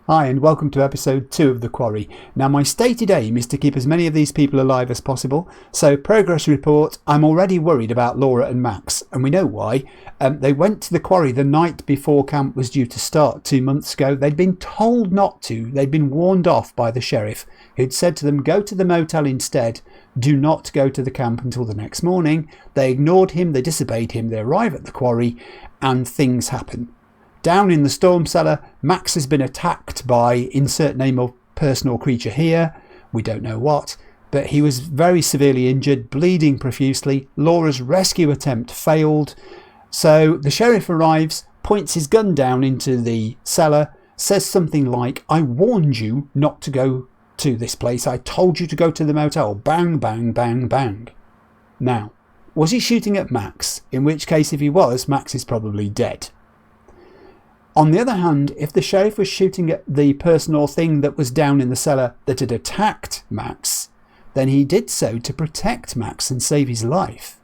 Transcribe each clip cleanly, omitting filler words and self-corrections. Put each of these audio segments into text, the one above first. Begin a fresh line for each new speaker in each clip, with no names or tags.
Hi and welcome to episode 2 of The Quarry. Now my stated aim is to keep as many of these people alive as possible, so progress report, I'm already worried about Laura and Max, and we know why. They went to the quarry the night before camp was due to start 2 months ago. They'd been told not to, they'd been warned off by the sheriff, who'd said to them go to the motel instead, do not go to the camp until the next morning. They ignored him, they disobeyed him, they arrive at the quarry and things happen. Down in the storm cellar, Max has been attacked by insert name of person or creature here, we don't know what, but he was very severely injured, bleeding profusely. Laura's rescue attempt failed, so the sheriff arrives, points his gun down into the cellar, says something like, I warned you not to go to this place, I told you to go to the motel, bang, bang, bang, bang. Now, was he shooting at Max? In which case, if he was, Max is probably dead. On the other hand, if the sheriff was shooting at the person or thing that was down in the cellar that had attacked Max, then he did so to protect Max and save his life.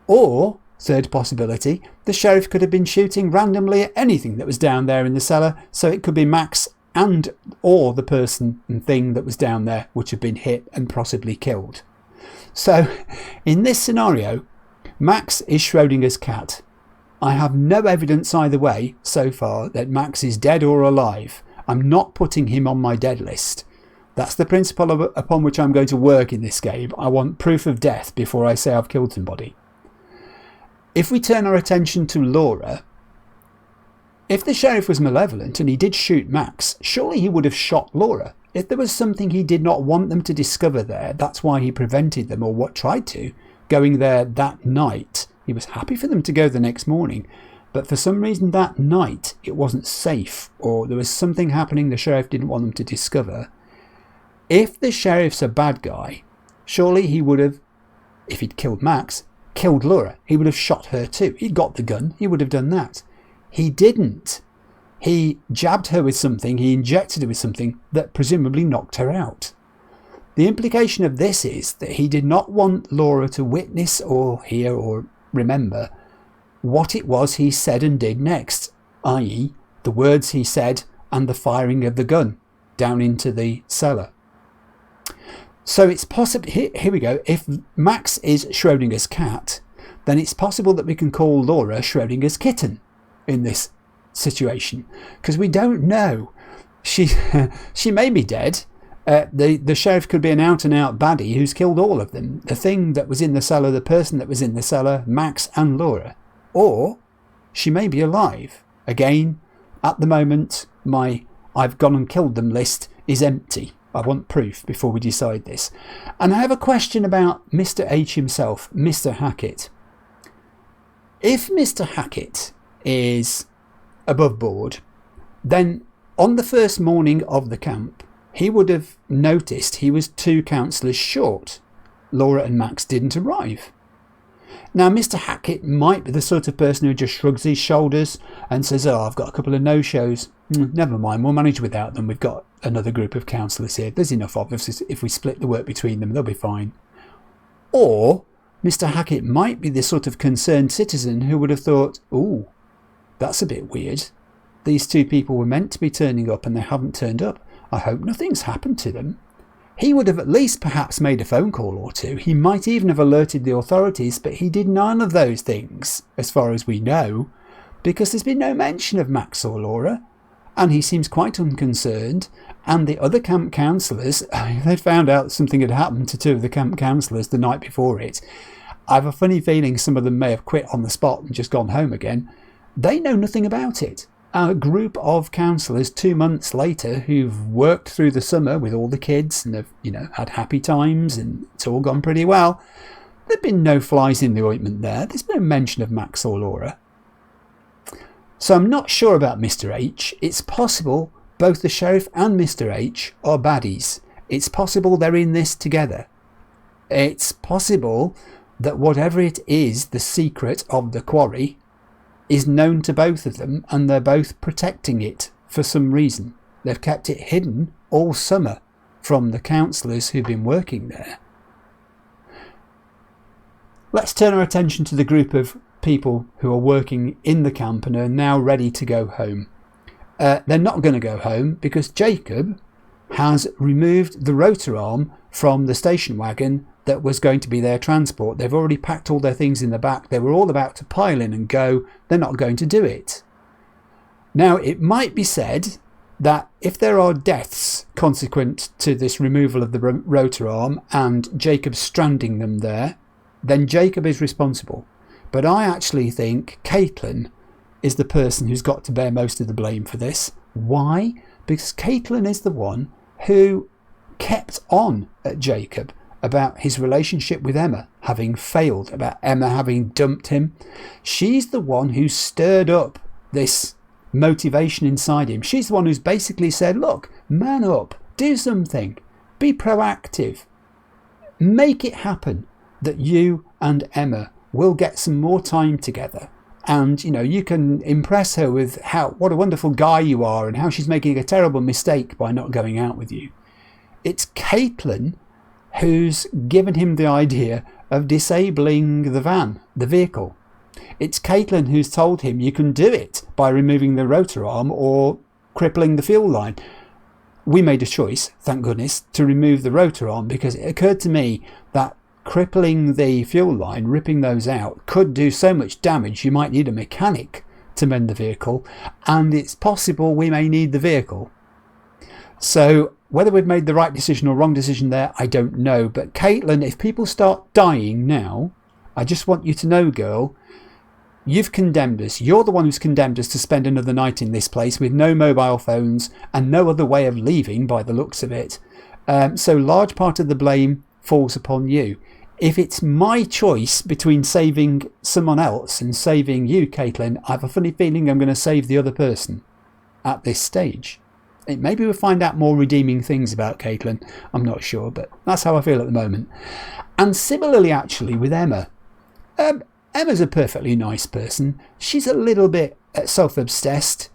Or, third possibility, the sheriff could have been shooting randomly at anything that was down there in the cellar, so it could be Max and or the person and thing that was down there which have been hit and possibly killed. So, in this scenario, Max is Schrodinger's cat. I have no evidence either way so far that Max is dead or alive. I'm not putting him on my dead list. That's the principle upon which I'm going to work in this game. I want proof of death before I say I've killed somebody. If we turn our attention to Laura, if the sheriff was malevolent and he did shoot Max, surely he would have shot Laura. If there was something he did not want them to discover there, that's why he prevented them, or what tried to, going there that night. He was happy for them to go the next morning, but for some reason that night it wasn't safe, or there was something happening the sheriff didn't want them to discover. If the sheriff's a bad guy, surely he would have, if he'd killed Max, killed Laura. He would have shot her too. He'd got the gun, he would have done that. He didn't. He jabbed her with something, he injected her with something that presumably knocked her out. The implication of this is that he did not want Laura to witness or hear or remember what it was he said and did next, i.e. the words he said and the firing of the gun down into the cellar. So it's possible, here we go, if Max is Schrodinger's cat, then it's possible that we can call Laura Schrodinger's kitten in this situation, because we don't know. She may be dead. The sheriff could be an out-and-out baddie who's killed all of them. The thing that was in the cellar, the person that was in the cellar, Max and Laura. Or she may be alive. Again, at the moment, my I've gone and killed them list is empty. I want proof before we decide this. And I have a question about Mr. H himself, Mr. Hackett. If Mr. Hackett is above board, then on the first morning of the camp, he would have noticed he was 2 counsellors short. Laura and Max didn't arrive. Now, Mr. Hackett might be the sort of person who just shrugs his shoulders and says, oh, I've got a couple of no-shows. Never mind, we'll manage without them. We've got another group of counsellors here. There's enough of us. If we split the work between them, they'll be fine. Or Mr. Hackett might be the sort of concerned citizen who would have thought, ooh, that's a bit weird. These 2 people were meant to be turning up and they haven't turned up. I hope nothing's happened to them. He would have at least perhaps made a phone call or 2. He might even have alerted the authorities, but he did none of those things, as far as we know, because there's been no mention of Max or Laura, and he seems quite unconcerned. And the other camp counsellors, they'd found out something had happened to 2 of the camp counsellors the night before it. I have a funny feeling some of them may have quit on the spot and just gone home again. They know nothing about it. A group of counsellors 2 months later who've worked through the summer with all the kids and have, had happy times and it's all gone pretty well. There've been no flies in the ointment there. There's been no mention of Max or Laura. So I'm not sure about Mr. H. It's possible both the sheriff and Mr. H are baddies. It's possible they're in this together. It's possible that whatever it is, the secret of the quarry, is known to both of them and they're both protecting it for some reason. They've kept it hidden all summer from the counsellors who've been working there. Let's turn our attention to the group of people who are working in the camp and are now ready to go home. they're not going to go home because Jacob has removed the rotor arm from the station wagon that was going to be their transport. They've already packed all their things in the back. They were all about to pile in and go. They're not going to do it. Now, it might be said that if there are deaths consequent to this removal of the rotor arm and Jacob stranding them there, then Jacob is responsible. But I actually think Caitlin is the person who's got to bear most of the blame for this. Why? Because Caitlin is the one who kept on at Jacob about his relationship with Emma having failed, about Emma having dumped him. She's the one who stirred up this motivation inside him. She's the one who's basically said, look, man up, do something, be proactive, make it happen that you and Emma will get some more time together. And, you can impress her with what a wonderful guy you are and how she's making a terrible mistake by not going out with you. It's Caitlin who's given him the idea of disabling the vehicle. It's Caitlin who's told him you can do it by removing the rotor arm or crippling the fuel line. We made a choice, thank goodness, to remove the rotor arm because it occurred to me that crippling the fuel line, ripping those out, could do so much damage you might need a mechanic to mend the vehicle, and it's possible we may need the vehicle. So whether we've made the right decision or wrong decision there, I don't know. But Caitlin, if people start dying now, I just want you to know, girl, you've condemned us. You're the one who's condemned us to spend another night in this place with no mobile phones and no other way of leaving by the looks of it. So large part of the blame falls upon you. If it's my choice between saving someone else and saving you, Caitlin, I have a funny feeling I'm going to save the other person at this stage. Maybe we'll find out more redeeming things about Caitlin. I'm not sure, but that's how I feel at the moment. And similarly, actually, with Emma. Emma's a perfectly nice person. She's a little bit self-obsessed.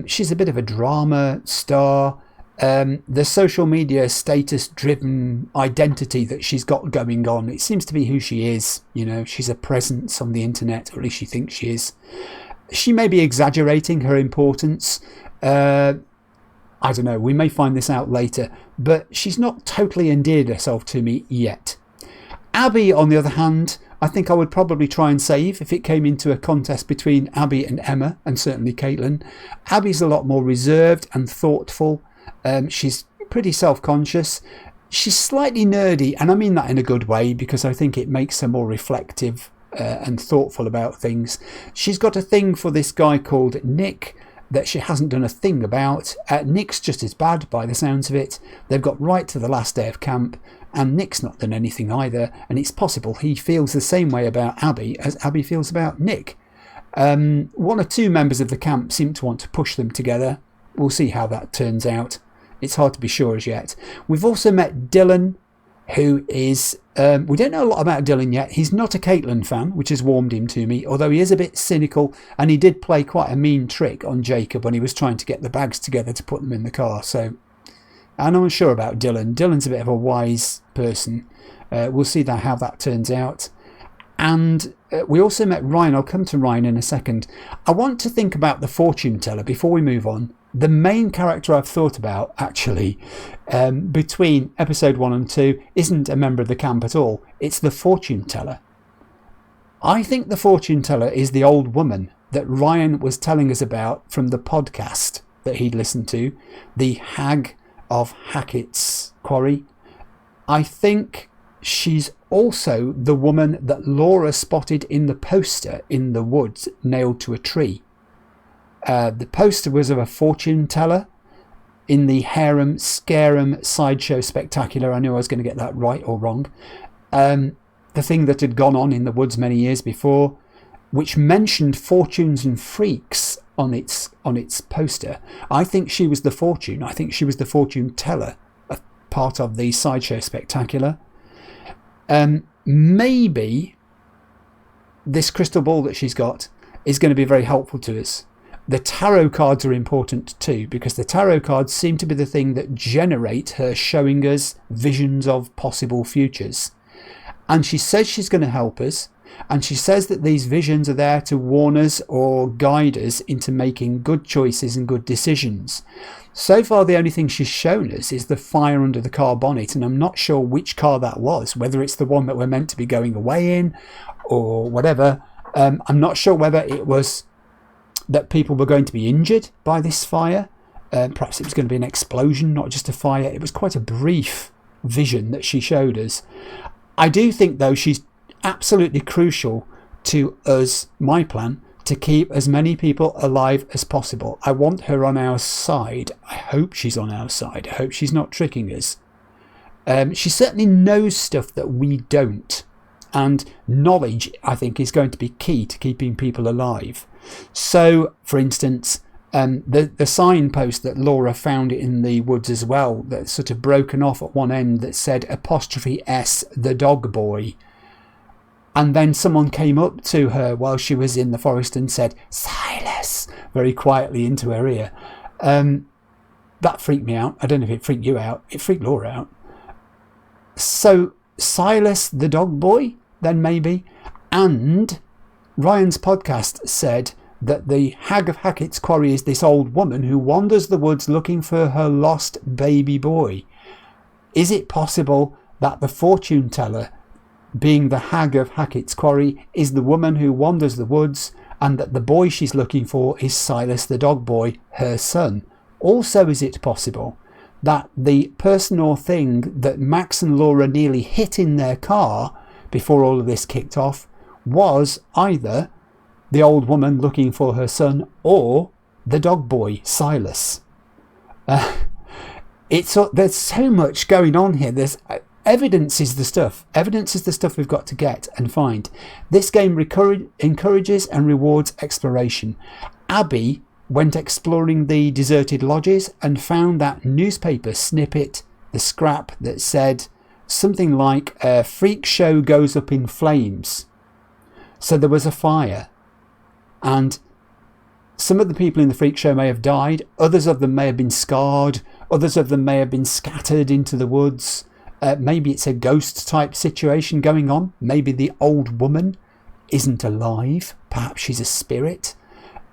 She's a bit of a drama star. The social media status-driven identity that she's got going on, it seems to be who she is. She's a presence on the internet, or at least she thinks she is. She may be exaggerating her importance. I don't know, we may find this out later, but she's not totally endeared herself to me yet. Abby, on the other hand, I think I would probably try and save if it came into a contest between Abby and Emma, and certainly Caitlin. Abby's a lot more reserved and thoughtful. She's pretty self-conscious. She's slightly nerdy, and I mean that in a good way because I think it makes her more reflective and thoughtful about things. She's got a thing for this guy called Nick that she hasn't done a thing about. Nick's just as bad by the sounds of it. They've got right to the last day of camp and Nick's not done anything either, and it's possible he feels the same way about Abby as Abby feels about Nick. One or two members of the camp seem to want to push them together. We'll see how that turns out. It's hard to be sure as yet. We've also met Dylan, who is... we don't know a lot about Dylan yet. He's not a Caitlin fan, which has warmed him to me, although he is a bit cynical, and he did play quite a mean trick on Jacob when he was trying to get the bags together to put them in the car. So I'm unsure about Dylan. Dylan's a bit of a wise person. We'll see how that turns out. And we also met Ryan. I'll come to Ryan in a second. I want to think about the fortune teller before we move on. The main character I've thought about, actually, between episode 1 and 2, isn't a member of the camp at all. It's the fortune teller. I think the fortune teller is the old woman that Ryan was telling us about from the podcast that he'd listened to, the Hag of Hackett's Quarry. I think she's also the woman that Laura spotted in the poster in the woods nailed to a tree. The poster was of a fortune teller in the Harem Scarum Sideshow Spectacular. I knew I was going to get that right or wrong. The thing that had gone on in the woods many years before, which mentioned fortunes and freaks on its poster. I think she was the fortune. I think she was the fortune teller, a part of the Sideshow Spectacular. Maybe this crystal ball that she's got is going to be very helpful to us. The tarot cards are important too, because the tarot cards seem to be the thing that generate her showing us visions of possible futures. And she says she's going to help us. And she says that these visions are there to warn us or guide us into making good choices and good decisions. So far, the only thing she's shown us is the fire under the car bonnet, and I'm not sure which car that was, whether it's the one that we're meant to be going away in or whatever. I'm not sure whether it was that people were going to be injured by this fire. Perhaps it was going to be an explosion, not just a fire. It was quite a brief vision that she showed us. I do think, though, she's absolutely crucial to us, my plan, to keep as many people alive as possible. I want her on our side. I hope she's on our side. I hope she's not tricking us. She certainly knows stuff that we don't. And knowledge, I think, is going to be key to keeping people alive. So, for instance, the signpost that Laura found in the woods as well, that's sort of broken off at one end, that said 'S, the dog boy. And then someone came up to her while she was in the forest and said, "Silas," very quietly into her ear. That freaked me out. I don't know if it freaked you out. It freaked Laura out. So, Silas the dog boy, then maybe. And Ryan's podcast said that the hag of Hackett's Quarry is this old woman who wanders the woods looking for her lost baby boy. Is it possible that the fortune teller, being the hag of Hackett's Quarry, is the woman who wanders the woods, and that the boy she's looking for is Silas the dog boy, her son? Also, is it possible that the person or thing that Max and Laura nearly hit in their car before all of this kicked off was either the old woman looking for her son or the dog boy, Silas? There's so much going on here. Evidence is the stuff. Evidence is the stuff we've got to get and find. This game encourages and rewards exploration. Abby went exploring the deserted lodges and found that newspaper snippet, the scrap that said something like "a freak show goes up in flames." So there was a fire, and some of the people in the freak show may have died, others of them may have been scarred, others of them may have been scattered into the woods. Maybe it's a ghost type situation going on. Maybe the old woman isn't alive. Perhaps she's a spirit.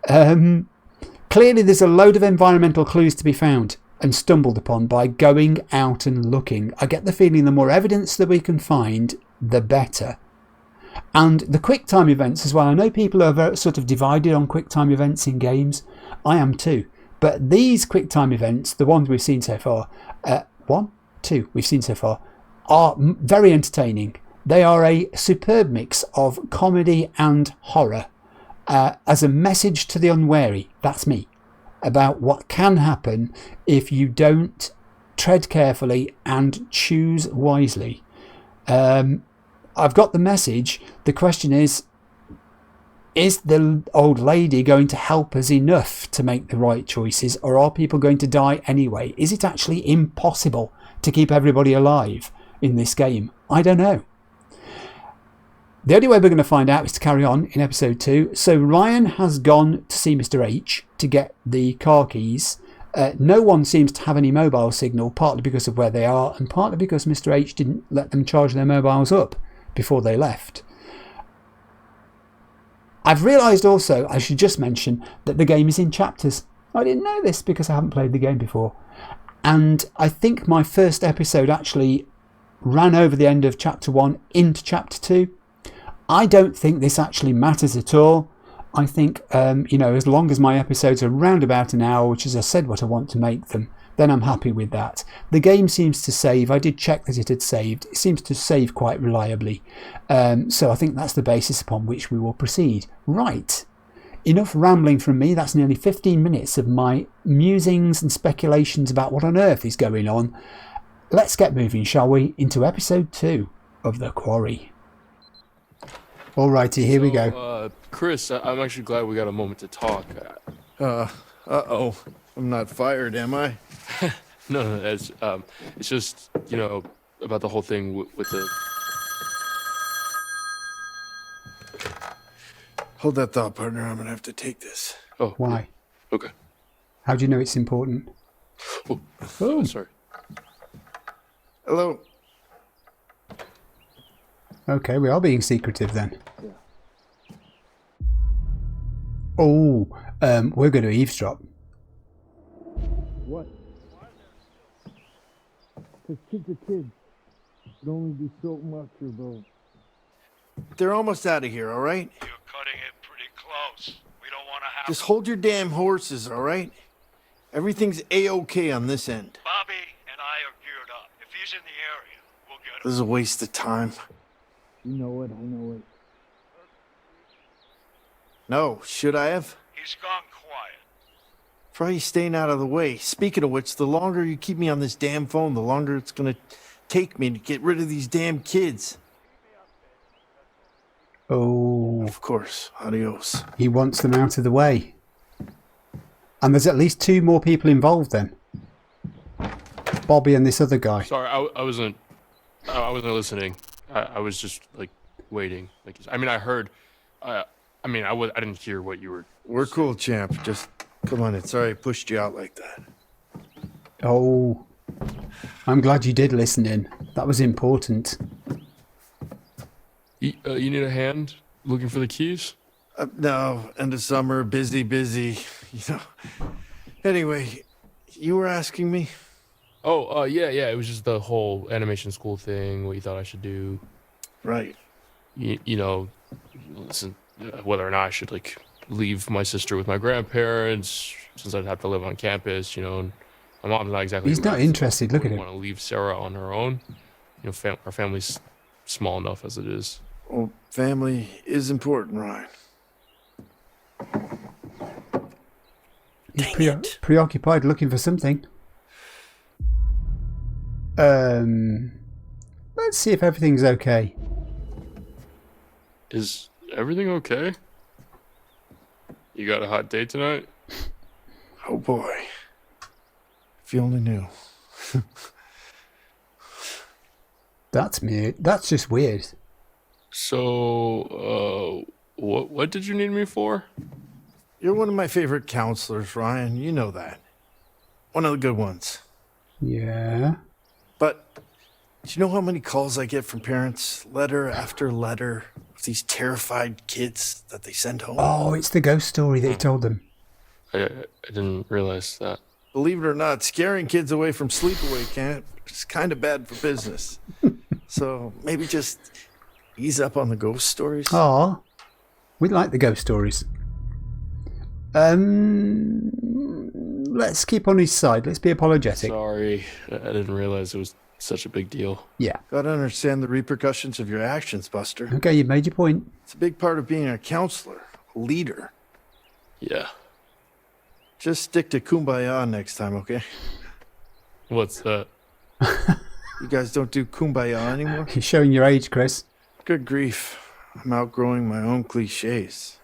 Clearly there's a load of environmental clues to be found and stumbled upon by going out and looking. I get the feeling the more evidence that we can find, the better. And the quick time events as well. I know people are very sort of divided on quick time events in games. I am too. But these quick time events, the ones we've seen so far, we've seen so far, are very entertaining. They are a superb mix of comedy and horror, as a message to the unwary, that's me, about what can happen if you don't tread carefully and choose wisely. I've got the message. The question is the old lady going to help us enough to make the right choices, or are people going to die anyway? Is it actually impossible to keep everybody alive in this game? I don't know. The only way we're going to find out is to carry on in episode 2. So Ryan has gone to see Mr. H to get the car keys. No one seems to have any mobile signal, partly because of where they are and partly because Mr. H didn't let them charge their mobiles up before they left. I've realised also, I should just mention, that the game is in chapters. I didn't know this because I haven't played the game before. And I think my first episode actually ran over the end of chapter 1 into chapter 2. I don't think this actually matters at all. I think, as long as my episodes are around about an hour, which is, I said, what I want to make them, then I'm happy with that. The game seems to save. I did check that it had saved. It seems to save quite reliably. So I think that's the basis upon which we will proceed. Right. Enough rambling from me. That's nearly 15 minutes of my musings and speculations about what on earth is going on. Let's get moving, shall we, into episode 2 of The Quarry. Alrighty, here we go.
Chris, I'm actually glad we got a moment to talk.
Uh-oh. I'm not fired, am I?
No, it's just, about the whole thing with the...
Hold that thought, partner. I'm going to have to take this.
Oh.
Why?
Okay.
How do you know it's important?
Oh, sorry.
Hello.
Okay, we are being secretive then. Oh, we're going to eavesdrop.
What? Because kids are kids. Can only do so much about. They're almost out of here, all right?
You're cutting it pretty close. We don't want to have...
Just hold your damn horses, all right? Everything's A-okay on this end.
Bobby and I are geared up. If he's in the area, we'll get him.
This is a waste of time. You know it, I know it. No, should I have?
He's gone quiet.
Try staying out of the way. Speaking of which, the longer you keep me on this damn phone, the longer it's gonna take me to get rid of these damn kids.
Oh,
Of course. Adios.
he wants them out of the way. And there's at least 2 more people involved then. Bobby and this other guy.
Sorry, I wasn't listening. I was just like waiting. Like, I mean, I heard. I didn't hear what you were.
We're cool, champ. Just come on in. Sorry I pushed you out like that.
Oh, I'm glad you did listen in. That was important.
You need a hand looking for the keys?
No, end of summer, busy, you know. Anyway, you were asking me?
Oh, yeah. It was just the whole animation school thing. What you thought I should do?
Right.
You know, listen, whether or not I should like leave my sister with my grandparents since I'd have to live on campus. You know, and my mom's not exactly.
He's not interested. Look at him.
Want to leave Sarah on her own? You know, our family's small enough as it is.
Well, family is important, Ryan.
He's preoccupied looking for something. Let's see if everything's okay.
Is everything okay? You got a hot date tonight?
Oh boy. If you only knew.
That's me. That's just weird.
So, what did you need me for?
You're one of my favorite counselors, Ryan. You know that. One of the good ones.
Yeah.
But do you know how many calls I get from parents, letter after letter, of these terrified kids that they send home?
Oh, it's the ghost story that you told them.
I didn't realize that.
Believe it or not, scaring kids away from sleepaway camp is kind of bad for business. So maybe just ease up on the ghost stories.
Oh, we like the ghost stories. Let's keep on his side. Let's be apologetic.
Sorry, I didn't realize it was such a big deal.
Yeah.
Gotta understand the repercussions of your actions, Buster.
Okay, you made your point.
It's a big part of being a counselor, a leader.
Yeah.
Just stick to kumbaya next time, okay?
What's that?
You guys don't do kumbaya anymore?
You're showing your age, Chris.
Good grief. I'm outgrowing my own cliches.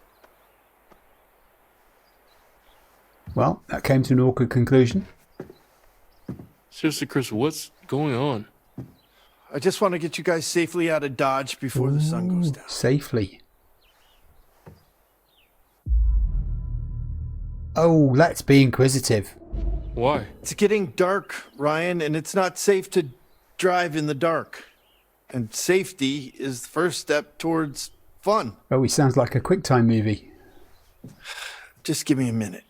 Well, that came to an awkward conclusion.
Seriously, Chris, what's going on?
I just want to get you guys safely out of Dodge before the sun goes down.
Safely. Oh, let's be inquisitive.
Why?
It's getting dark, Ryan, and it's not safe to drive in the dark. And safety is the first step towards fun.
Oh, he sounds like a QuickTime movie.
Just give me a minute.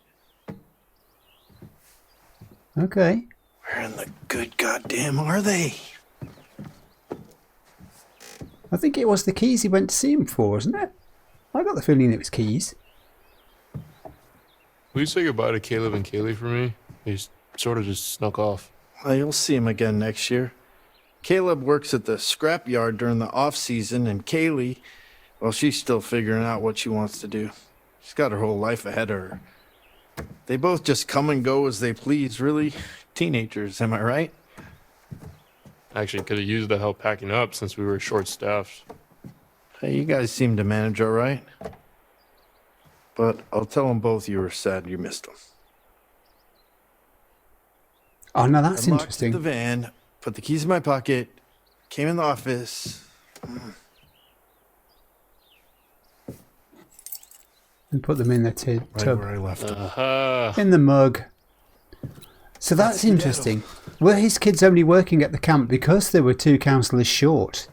Okay.
Where in the good goddamn are they?
I think it was the keys he went to see him for, wasn't it? I got the feeling it was keys.
Will you say goodbye to Caleb and Kaylee for me? They sort of just snuck off.
Well, you'll see him again next year. Caleb works at the scrapyard during the off-season, and Kaylee, well, she's still figuring out what she wants to do. She's got her whole life ahead of her. They both just come and go as they please, really. Teenagers, am I right?
Actually, could have used the help packing up since we were short-staffed.
Hey, you guys seem to manage all right. But I'll tell them both you were sad you missed them.
Oh, no, that's
I locked
interesting.
the van, put the keys in my pocket, came in the office.
And put them in the
Right
tub.
where I left them.
In the mug. So that's interesting. Were his kids only working at the camp because there were 2 counsellors short?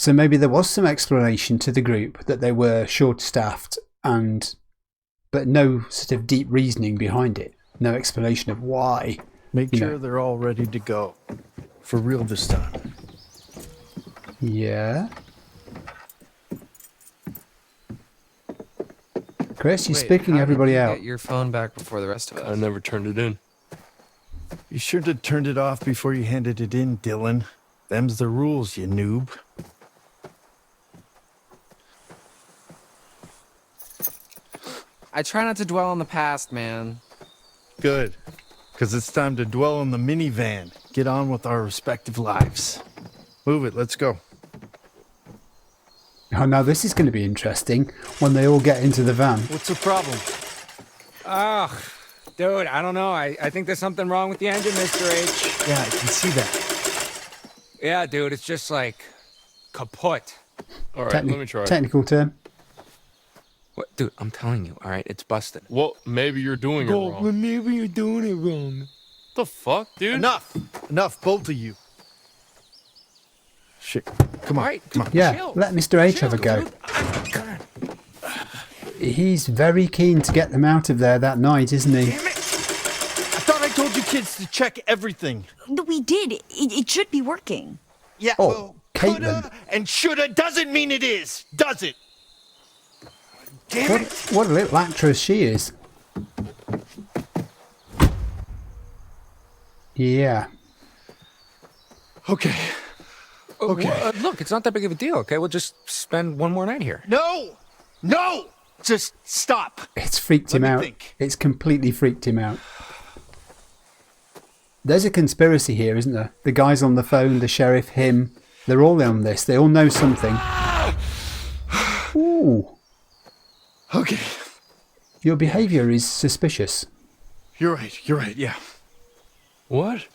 So maybe there was some explanation to the group that they were short-staffed, but no sort of deep reasoning behind it. No explanation of why.
Make sure they're all ready to go. For real this time.
Yeah. Chris, you're speaking everybody out.
Get your phone back before the rest of us.
I never turned it in.
You should have turned it off before you handed it in, Dylan. Them's the rules, you noob.
I try not to dwell on the past, man.
Good. Because it's time to dwell on the minivan. Get on with our respective lives. Move it, let's go.
Oh, now this is going to be interesting when they all get into the van.
What's the problem?
Ugh, dude, I don't know. I think there's something wrong with the engine, Mr. H.
Yeah, I can see that.
Yeah, dude, it's just like kaput.
All right, let me try.
Technical term.
What, dude, I'm telling you, all right, it's busted.
Well, maybe you're doing it wrong.
Maybe you're doing it wrong.
The fuck, dude?
Enough, both of you. Shit, come on,
All right,
come on.
Yeah,
Chill.
let Mr. H have a go. He's very keen to get them out of there that night, isn't he?
I thought I told you kids to check everything.
We did. It should be working.
Yeah,
Oh,
well,
Caitlin.
coulda and shoulda doesn't mean it is, does it? Damn it!
What a little actress she is. Yeah.
Okay. Okay.
Look, it's not that big of a deal, okay? We'll just spend one more night here.
No! Just stop.
It's freaked him
Let me
out.
think.
It's completely freaked him out. There's a conspiracy here, isn't there? The guys on the phone, the sheriff, him, they're all in on this. They all know something. Ooh.
Okay.
Your behaviour is suspicious.
You're right, yeah.
What?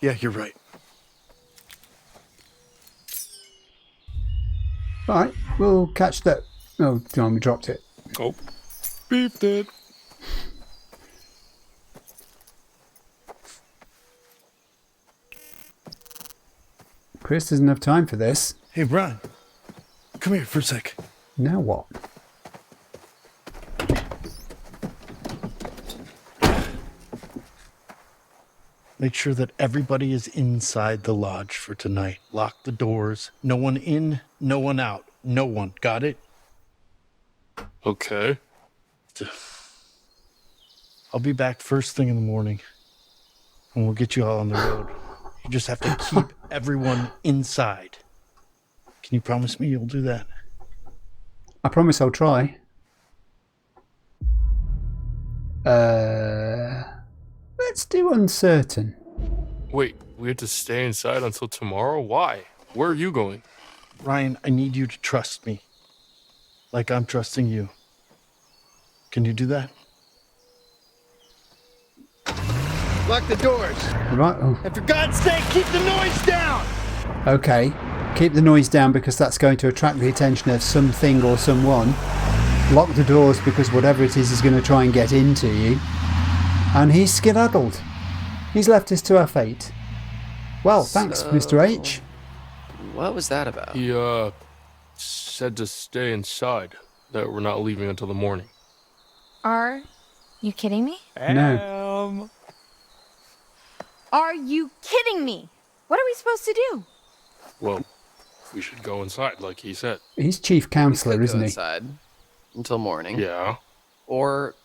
Yeah, you're right.
Right, we'll catch that. Oh, John, we dropped it.
Oh. Beeped it.
Chris doesn't have time for this.
Hey, Brian. Come here for a sec.
Now what?
Make sure that everybody is inside the lodge for tonight. Lock the doors. No one in, no one out. No one. Got it?
Okay.
I'll be back first thing in the morning. And we'll get you all on the road. You just have to keep everyone inside. Can you promise me you'll do that?
I promise I'll try. Let's do uncertain.
Wait, we have to stay inside until tomorrow? Why? Where are you going?
Ryan, I need you to trust me. Like I'm trusting you. Can you do that? Lock the doors.
Right. Oh,
And for God's sake, keep the noise down!
okay. Keep the noise down because that's going to attract the attention of something or someone. Lock the doors because whatever it is going to try and get into you. And he's skedaddled. He's left us to our fate. Well, thanks, Mr. H.
What was that about?
He, said to stay inside, that we're not leaving until the morning.
Are you kidding me?
No.
Are you kidding me? What are we supposed to do?
Well, we should go inside, like he said.
He's chief counsellor,
Could
isn't
go
he?
inside until morning.
Yeah.
Or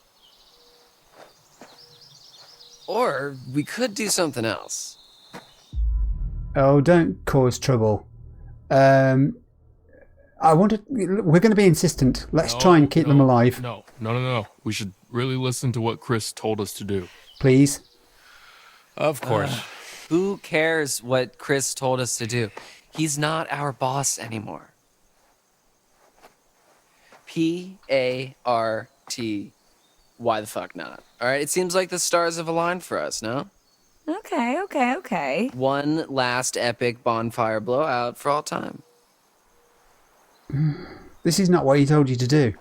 we could do something else.
Oh, don't cause trouble. We're going to be insistent. Let's try and keep them alive.
No. We should really listen to what Chris told us to do.
Please.
Of course.
Who cares what Chris told us to do? He's not our boss anymore. P-A-R-T. Why the fuck not? All right, it seems like the stars have aligned for us, no?
Okay.
One last epic bonfire blowout for all time.
This is not what he told you to do.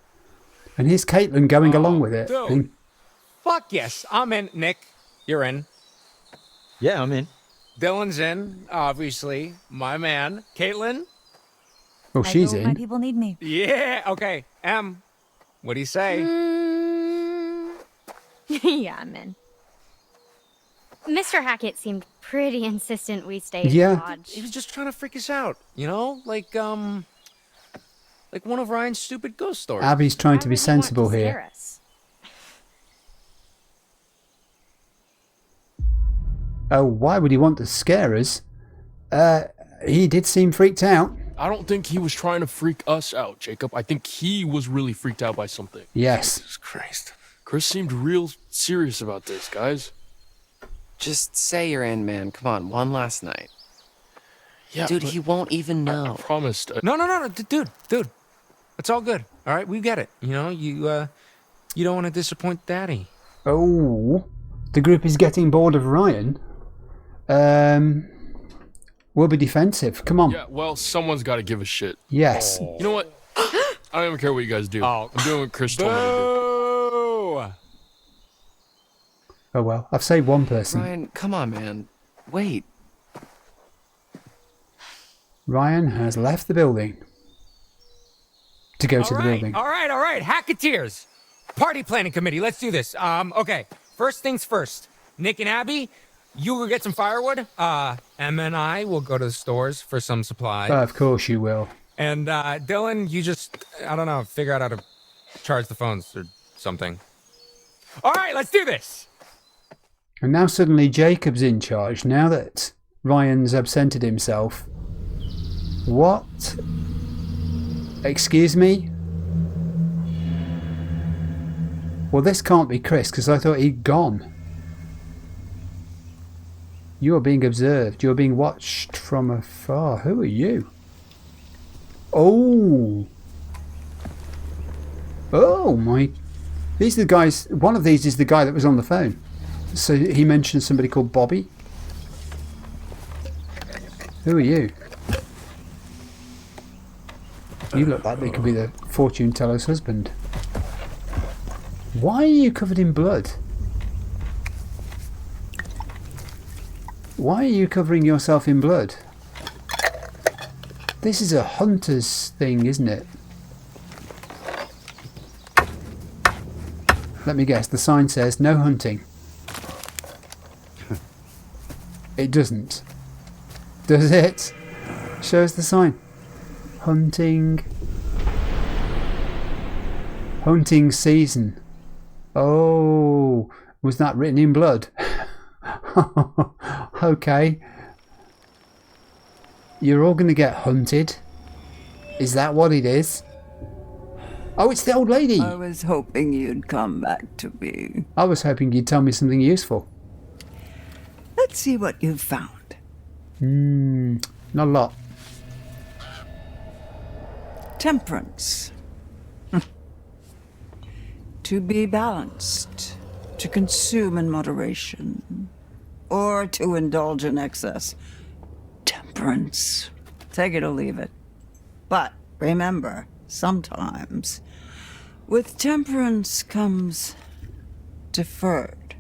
And here's Caitlin going along with it.
dude.
And
Fuck yes, I'm in. Nick, you're in.
Yeah, I'm in.
Dylan's in, obviously. My man. Caitlin?
Oh,
I
she's
go where my
in.
people need me.
Yeah, okay. What do you say?
Yeah, I'm in. Mr. Hackett seemed pretty insistent we stay at
Yeah.
the lodge.
He was just trying to freak us out, you know? Like one of Ryan's stupid ghost stories.
Abby's trying
Why
to be
would he want
sensible
to
here.
scare us?
Oh, why would he want to scare us? He did seem freaked out.
I don't think he was trying to freak us out, Jacob. I think he was really freaked out by something.
Yes.
Jesus Christ.
Chris seemed real serious about this, guys.
Just say you're in, man. Come on, one last night.
Yeah,
Dude,
but
he won't even know.
I promised.
No, dude. It's all good. All right, we get it. You know, you don't want to disappoint Daddy.
Oh, the group is getting bored of Ryan. We'll be defensive. Come on.
Yeah, well, someone's got to give a shit.
Yes.
You know what? I don't even care what you guys do.
Oh.
I'm doing what Chris told me to do.
Boo!
Oh well, I've saved one person.
Ryan, come on, man. Wait.
Ryan has left the building to go to the building.
All right. Hacketeers. Party planning committee. Let's do this. Okay. First things first. Nick and Abby, you will get some firewood. Emma and I will go to the stores for some supplies.
Of course you will.
And Dylan, you just, I don't know, figure out how to charge the phones or something. All right, let's do this.
And now suddenly Jacob's in charge, now that Ryan's absented himself. What? Excuse me? Well, this can't be Chris, because I thought he'd gone. You are being observed. You are being watched from afar. Who are you? Oh! Oh, my... These are the guys... One of these is the guy that was on the phone. So he mentioned somebody called Bobby. Who are you? You look like they could be the fortune teller's husband. Why are you covered in blood? Why are you covering yourself in blood? This is a hunter's thing, isn't it? Let me guess, the sign says no hunting. It doesn't. Does it? Show us the sign. Hunting. Hunting season. Oh, was that written in blood? Okay. You're all going to get hunted. Is that what it is? Oh, it's the old lady.
I was hoping you'd come back to me.
I was hoping you'd tell me something useful.
Let's see what you've found.
Not a lot.
Temperance. To be balanced, to consume in moderation, or to indulge in excess. Temperance. Take it or leave it. But remember, sometimes with temperance comes deferred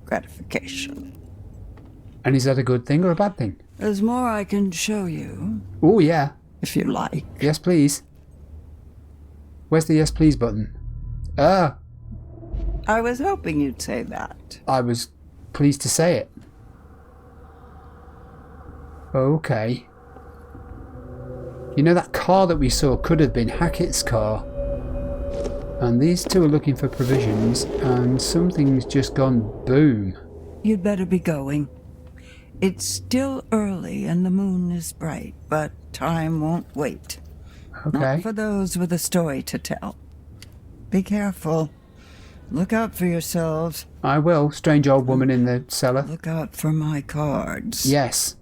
gratification.
And is that a good thing or a bad thing?
There's more I can show you,
Oh, yeah.
if you like.
Yes, please. Where's the yes, please button? Ah,
I was hoping you'd say that.
I was pleased to say it. Okay. You know, that car that we saw could have been Hackett's car. And these two are looking for provisions, and something's just gone boom.
You'd better be going. It's still early and the moon is bright, but time won't wait.
Okay.
Not for those with a story to tell. Be careful. Look out for yourselves.
I will, strange old woman in the cellar.
Look out for my cards.
Yes.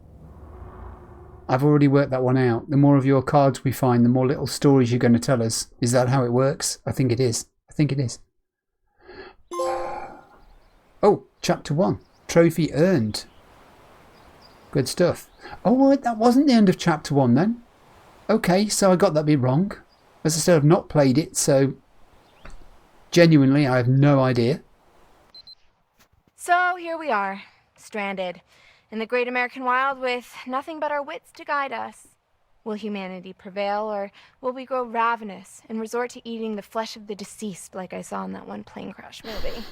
I've already worked that one out. The more of your cards we find, the more little stories you're going to tell us. Is that how it works? I think it is. I think it is. Oh, chapter 1. Trophy earned. Good stuff. Oh, that wasn't the end of chapter 1 then. Okay, so I got that bit wrong. As I said, I've not played it, so genuinely I have no idea.
So here we are, stranded in the great American wild with nothing but our wits to guide us. Will humanity prevail, or will we grow ravenous and resort to eating the flesh of the deceased like I saw in that one plane crash movie?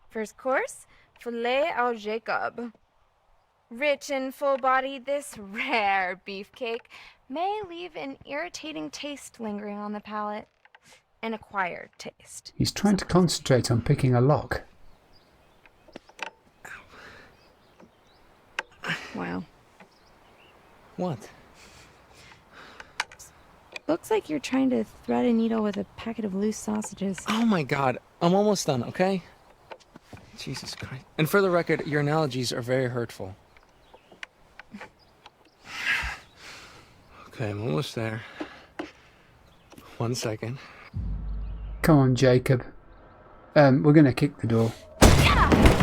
First course, filet au Jacob. Rich and full-bodied, this rare beefcake may leave an irritating taste lingering on the palate. An acquired taste.
He's trying to concentrate on picking a lock.
Wow.
What?
Looks like you're trying to thread a needle with a packet of loose sausages.
Oh my god, I'm almost done, okay? Jesus Christ. And for the record, your analogies are very hurtful. Okay, I'm almost there. 1 second.
Come on, Jacob. We're going to kick the door.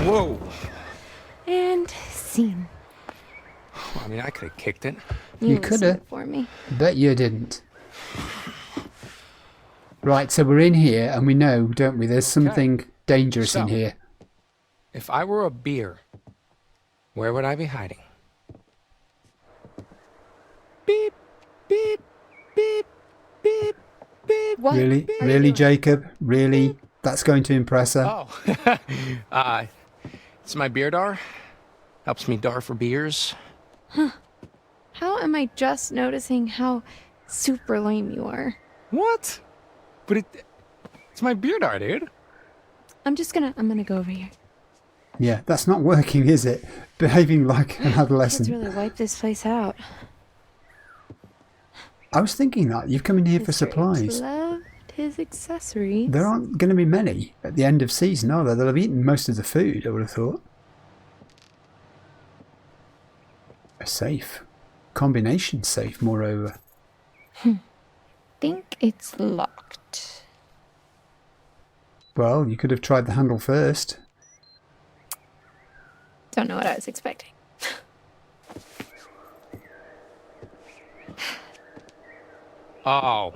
Whoa!
And scene.
Well, I mean, I could have kicked it.
You could have.
For me.
Bet you didn't. Right, so we're in here and we know, don't we, there's something dangerous in here.
If I were a beer, where would I be hiding? Beep, beep, beep, beep, beep.
What?
Really? Really, Jacob? Really? That's going to impress her?
Oh. It's my beer dar. Helps me dar for beers.
How am I just noticing how super lame you are?
What? But it's my beer dar, dude.
I'm gonna go over here.
Yeah, that's not working, is it? Behaving like an adolescent.
Let's really wipe this place out.
I was thinking that. You've come in here for supplies.
Loved his accessories.
There aren't going to be many at the end of season, are there? They'll have eaten most of the food, I would have thought. A safe. Combination safe, moreover.
Think it's locked.
Well, you could have tried the handle first.
Don't know what I was expecting.
Oh.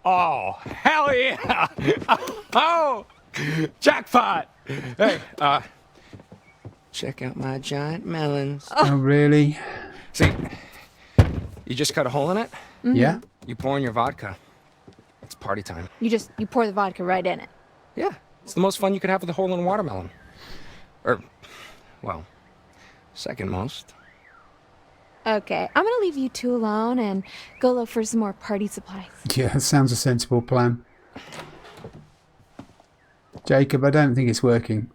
Oh, hell yeah! Oh, jackpot! Hey, check out my giant melons.
Oh, really?
See, you just cut a hole in it,
Yeah?
you pour in your vodka. It's party time.
You pour the vodka right in it.
Yeah, it's the most fun you could have with a hole in a watermelon. Or, well, second most.
Okay, I'm gonna leave you two alone and go look for some more party supplies.
Yeah, that sounds a sensible plan. Jacob, I don't think it's working.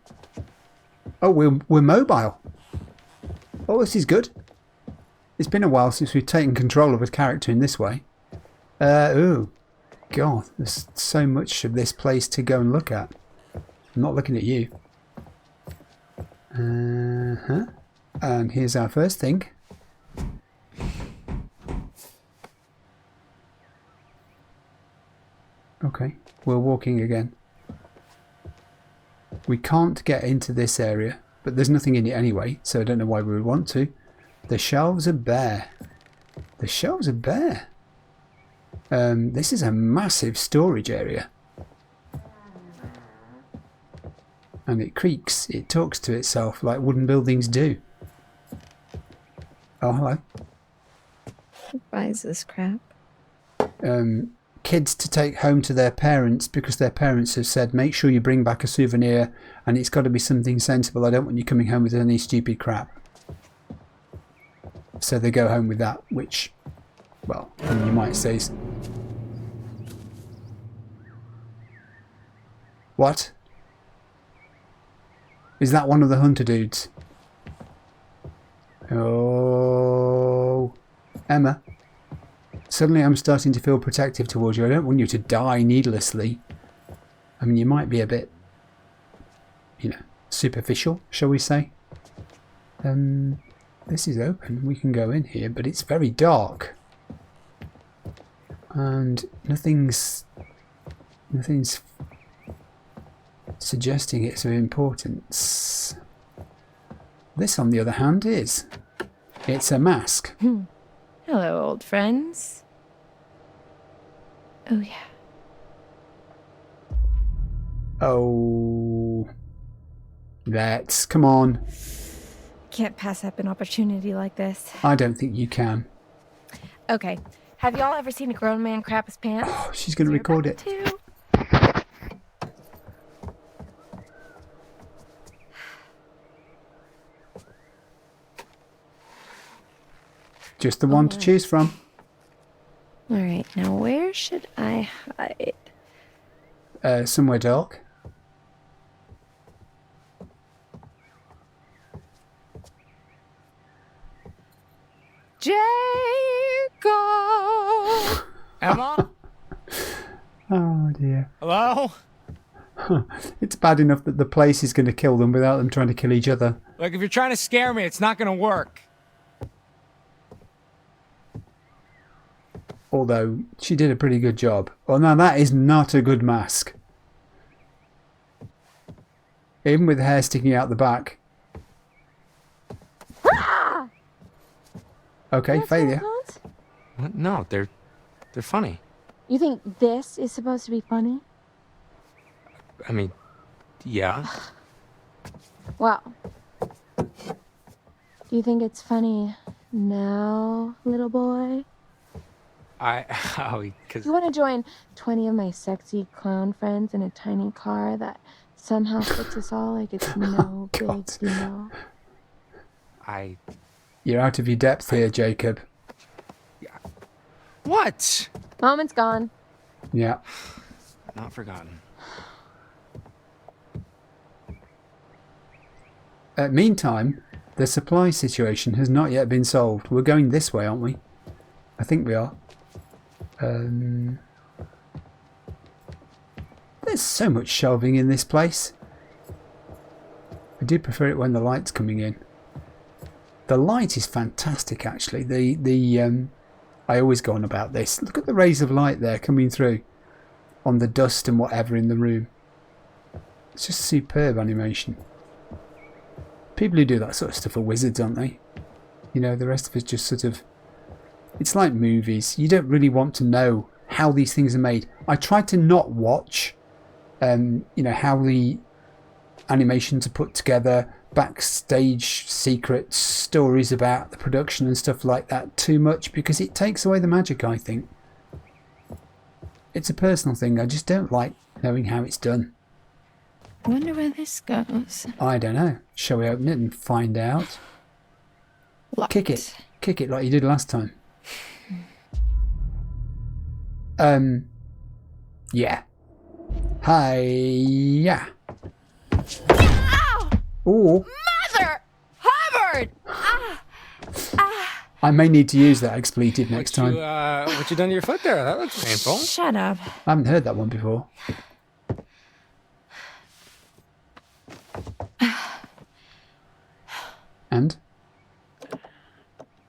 Oh, we're mobile. Oh, this is good. It's been a while since we've taken control of a character in this way. Oh, God, there's so much of this place to go and look at. I'm not looking at you. And here's our first thing. Okay, we're walking again. We can't get into this area, but there's nothing in it anyway, so I don't know why we would want to. The shelves are bare. The shelves are bare. This is a massive storage area. And it creaks. It talks to itself like wooden buildings do. Oh, hello.
Who buys this crap?
Kids to take home to their parents because their parents have said, make sure you bring back a souvenir and it's got to be something sensible. I don't want you coming home with any stupid crap. So they go home with that, which, well, you might say is... What? Is that one of the hunter dudes? Oh, Emma. Suddenly I'm starting to feel protective towards you. I don't want you to die needlessly. I mean, you might be a bit, you know, superficial, shall we say. This is open. We can go in here, but it's very dark. And nothing's suggesting it's of importance. This, on the other hand, is. It's a mask.
Hello, old friends. Oh, yeah.
Oh. Let's. Come on.
Can't pass up an opportunity like this.
I don't think you can.
Okay. Have y'all ever seen a grown man crap his pants?
Oh, she's going to record it.
To.
Just the one to choose from.
All right. Now, where should I hide?
Somewhere dark.
Jacob!
Emma?
Oh dear.
Hello?
It's bad enough that the place is going to kill them without them trying to kill each other.
Look, if you're trying to scare me, it's not gonna work.
Although, she did a pretty good job. Well, now that is not a good mask. Even with the hair sticking out the back. Okay, failure.
What? No, they're funny.
You think this is supposed to be funny?
I mean, yeah.
Well, do you think it's funny now, little boy?
Because
You want to join 20 of my sexy clown friends in a tiny car that somehow fits us all like it's no big
God.
deal?
You're out of your depth here, Jacob.
What?
Moment's gone.
Yeah.
Not forgotten.
Meantime, the supply situation has not yet been solved. We're going this way, aren't we? I think we are. There's so much shelving in this place. I do prefer it when the light's coming in. The light is fantastic, actually. I always go on about this. Look at the rays of light there coming through on the dust and whatever in the room. It's just superb animation. People who do that sort of stuff are wizards, aren't they? You know, the rest of us just sort of... It's like movies. You don't really want to know how these things are made. I try to not watch, you know, how the animations are put together, backstage secrets, stories about the production and stuff like that too much, because it takes away the magic, I think. It's a personal thing. I just don't like knowing how it's done.
Wonder where this goes.
I don't know. Shall we open it and find out?
Locked.
Kick it. Kick it like you did last time. Yeah. Hi-ya. Ooh.
Mother! Hubbard!
I may need to use that expletive next time.
What you done to your foot there? That looks painful.
Shut up.
I haven't heard that one before. And?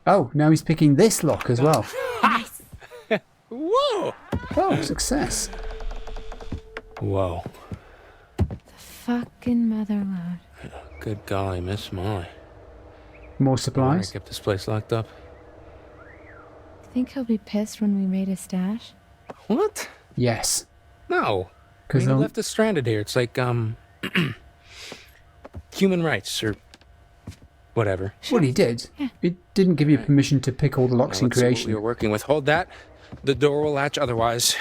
Oh, now he's picking this lock as well.
Nice.
Whoa!
Oh, success.
Whoa.
Fucking motherload.
Good golly, Miss Molly.
More
I
supplies?
kept this place locked up.
Think he'll be pissed when we raid his stash?
What?
Yes.
No.
Because
He left us stranded here. It's like, human rights or whatever.
Well, he did. It didn't give you permission to pick all the locks in
Let's see what
creation.
we were working with. Hold that. The door will latch otherwise.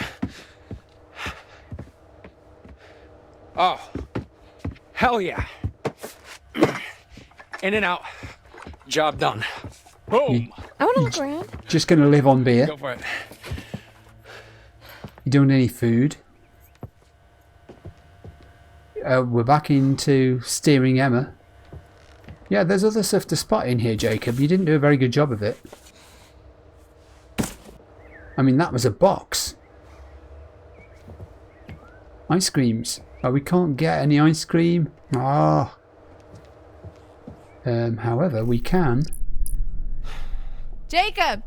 Oh. Hell yeah. In and out. Job done. Boom.
I want to look around.
Just going to live on beer.
Go for it.
You don't need any food. We're back into steering Emma. Yeah, there's other stuff to spot in here, Jacob. You didn't do a very good job of it. I mean, that was a box. Ice creams. Oh, we can't get any ice cream. Ah. However, we can.
Jacob!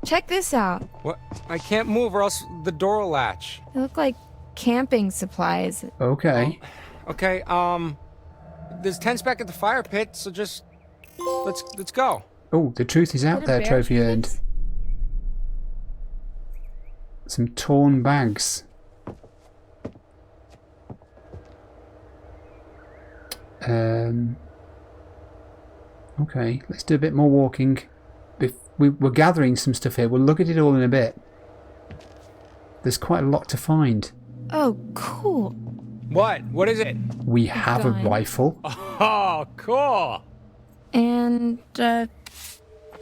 Check this out.
What? I can't move or else the door will latch.
They look like camping supplies.
Okay.
Okay, there's tents back at the fire pit, so just let's go.
Oh, the truth is out
Did a
there,
bear
trophy
treat
earned.
this?
Some torn bags. Okay, let's do a bit more walking. We're gathering some stuff here. We'll look at it all in a bit. There's quite a lot to find.
Oh, cool.
What? What is it?
We have a
Gun.
rifle.
Oh, cool.
And,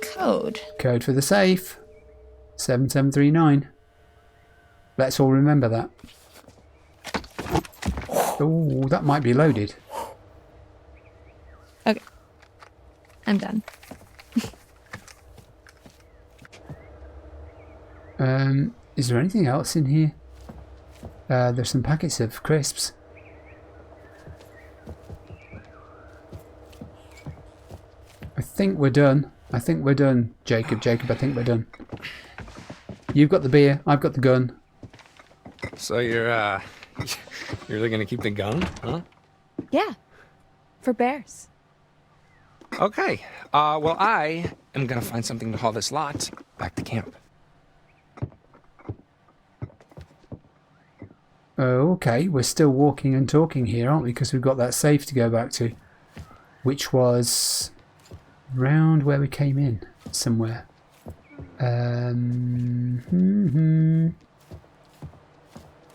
code.
Code for the safe. 7739. Let's all remember that. Oh, that might be loaded.
Okay. I'm done.
Is there anything else in here? There's some packets of crisps. I think we're done. I think we're done, Jacob. Jacob, I think we're done. You've got the beer. I've got the gun.
So you're really gonna keep the gun, huh?
Yeah. For bears.
Okay. Well, I am gonna find something to haul this lot back to camp.
Oh, okay. We're still walking and talking here, aren't we? Because we've got that safe to go back to. Which was round where we came in. Somewhere. No,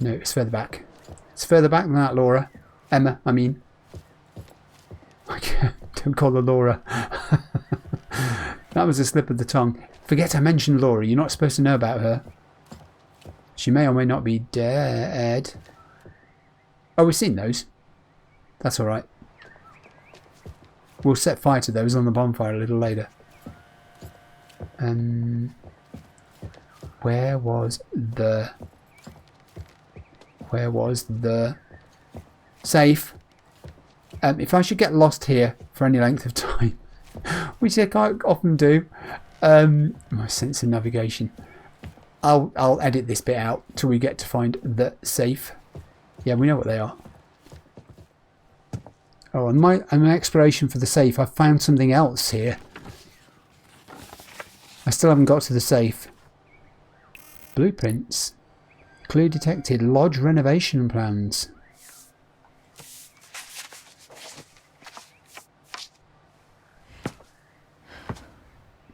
it's further back. It's further back than that, Laura. Emma, I mean. Don't call her Laura. That was a slip of the tongue. Forget I mentioned Laura. You're not supposed to know about her. She may or may not be dead. Oh, we've seen those. That's alright. We'll set fire to those on the bonfire a little later. Where was the safe? If I should get lost here for any length of time, which I quite often do, my sense of navigation, I'll edit this bit out till we get to find the safe. Yeah, we know what they are. Oh, and my exploration for the safe, I found something else here. I still haven't got to the safe. Blueprints. Clue detected. Lodge renovation plans.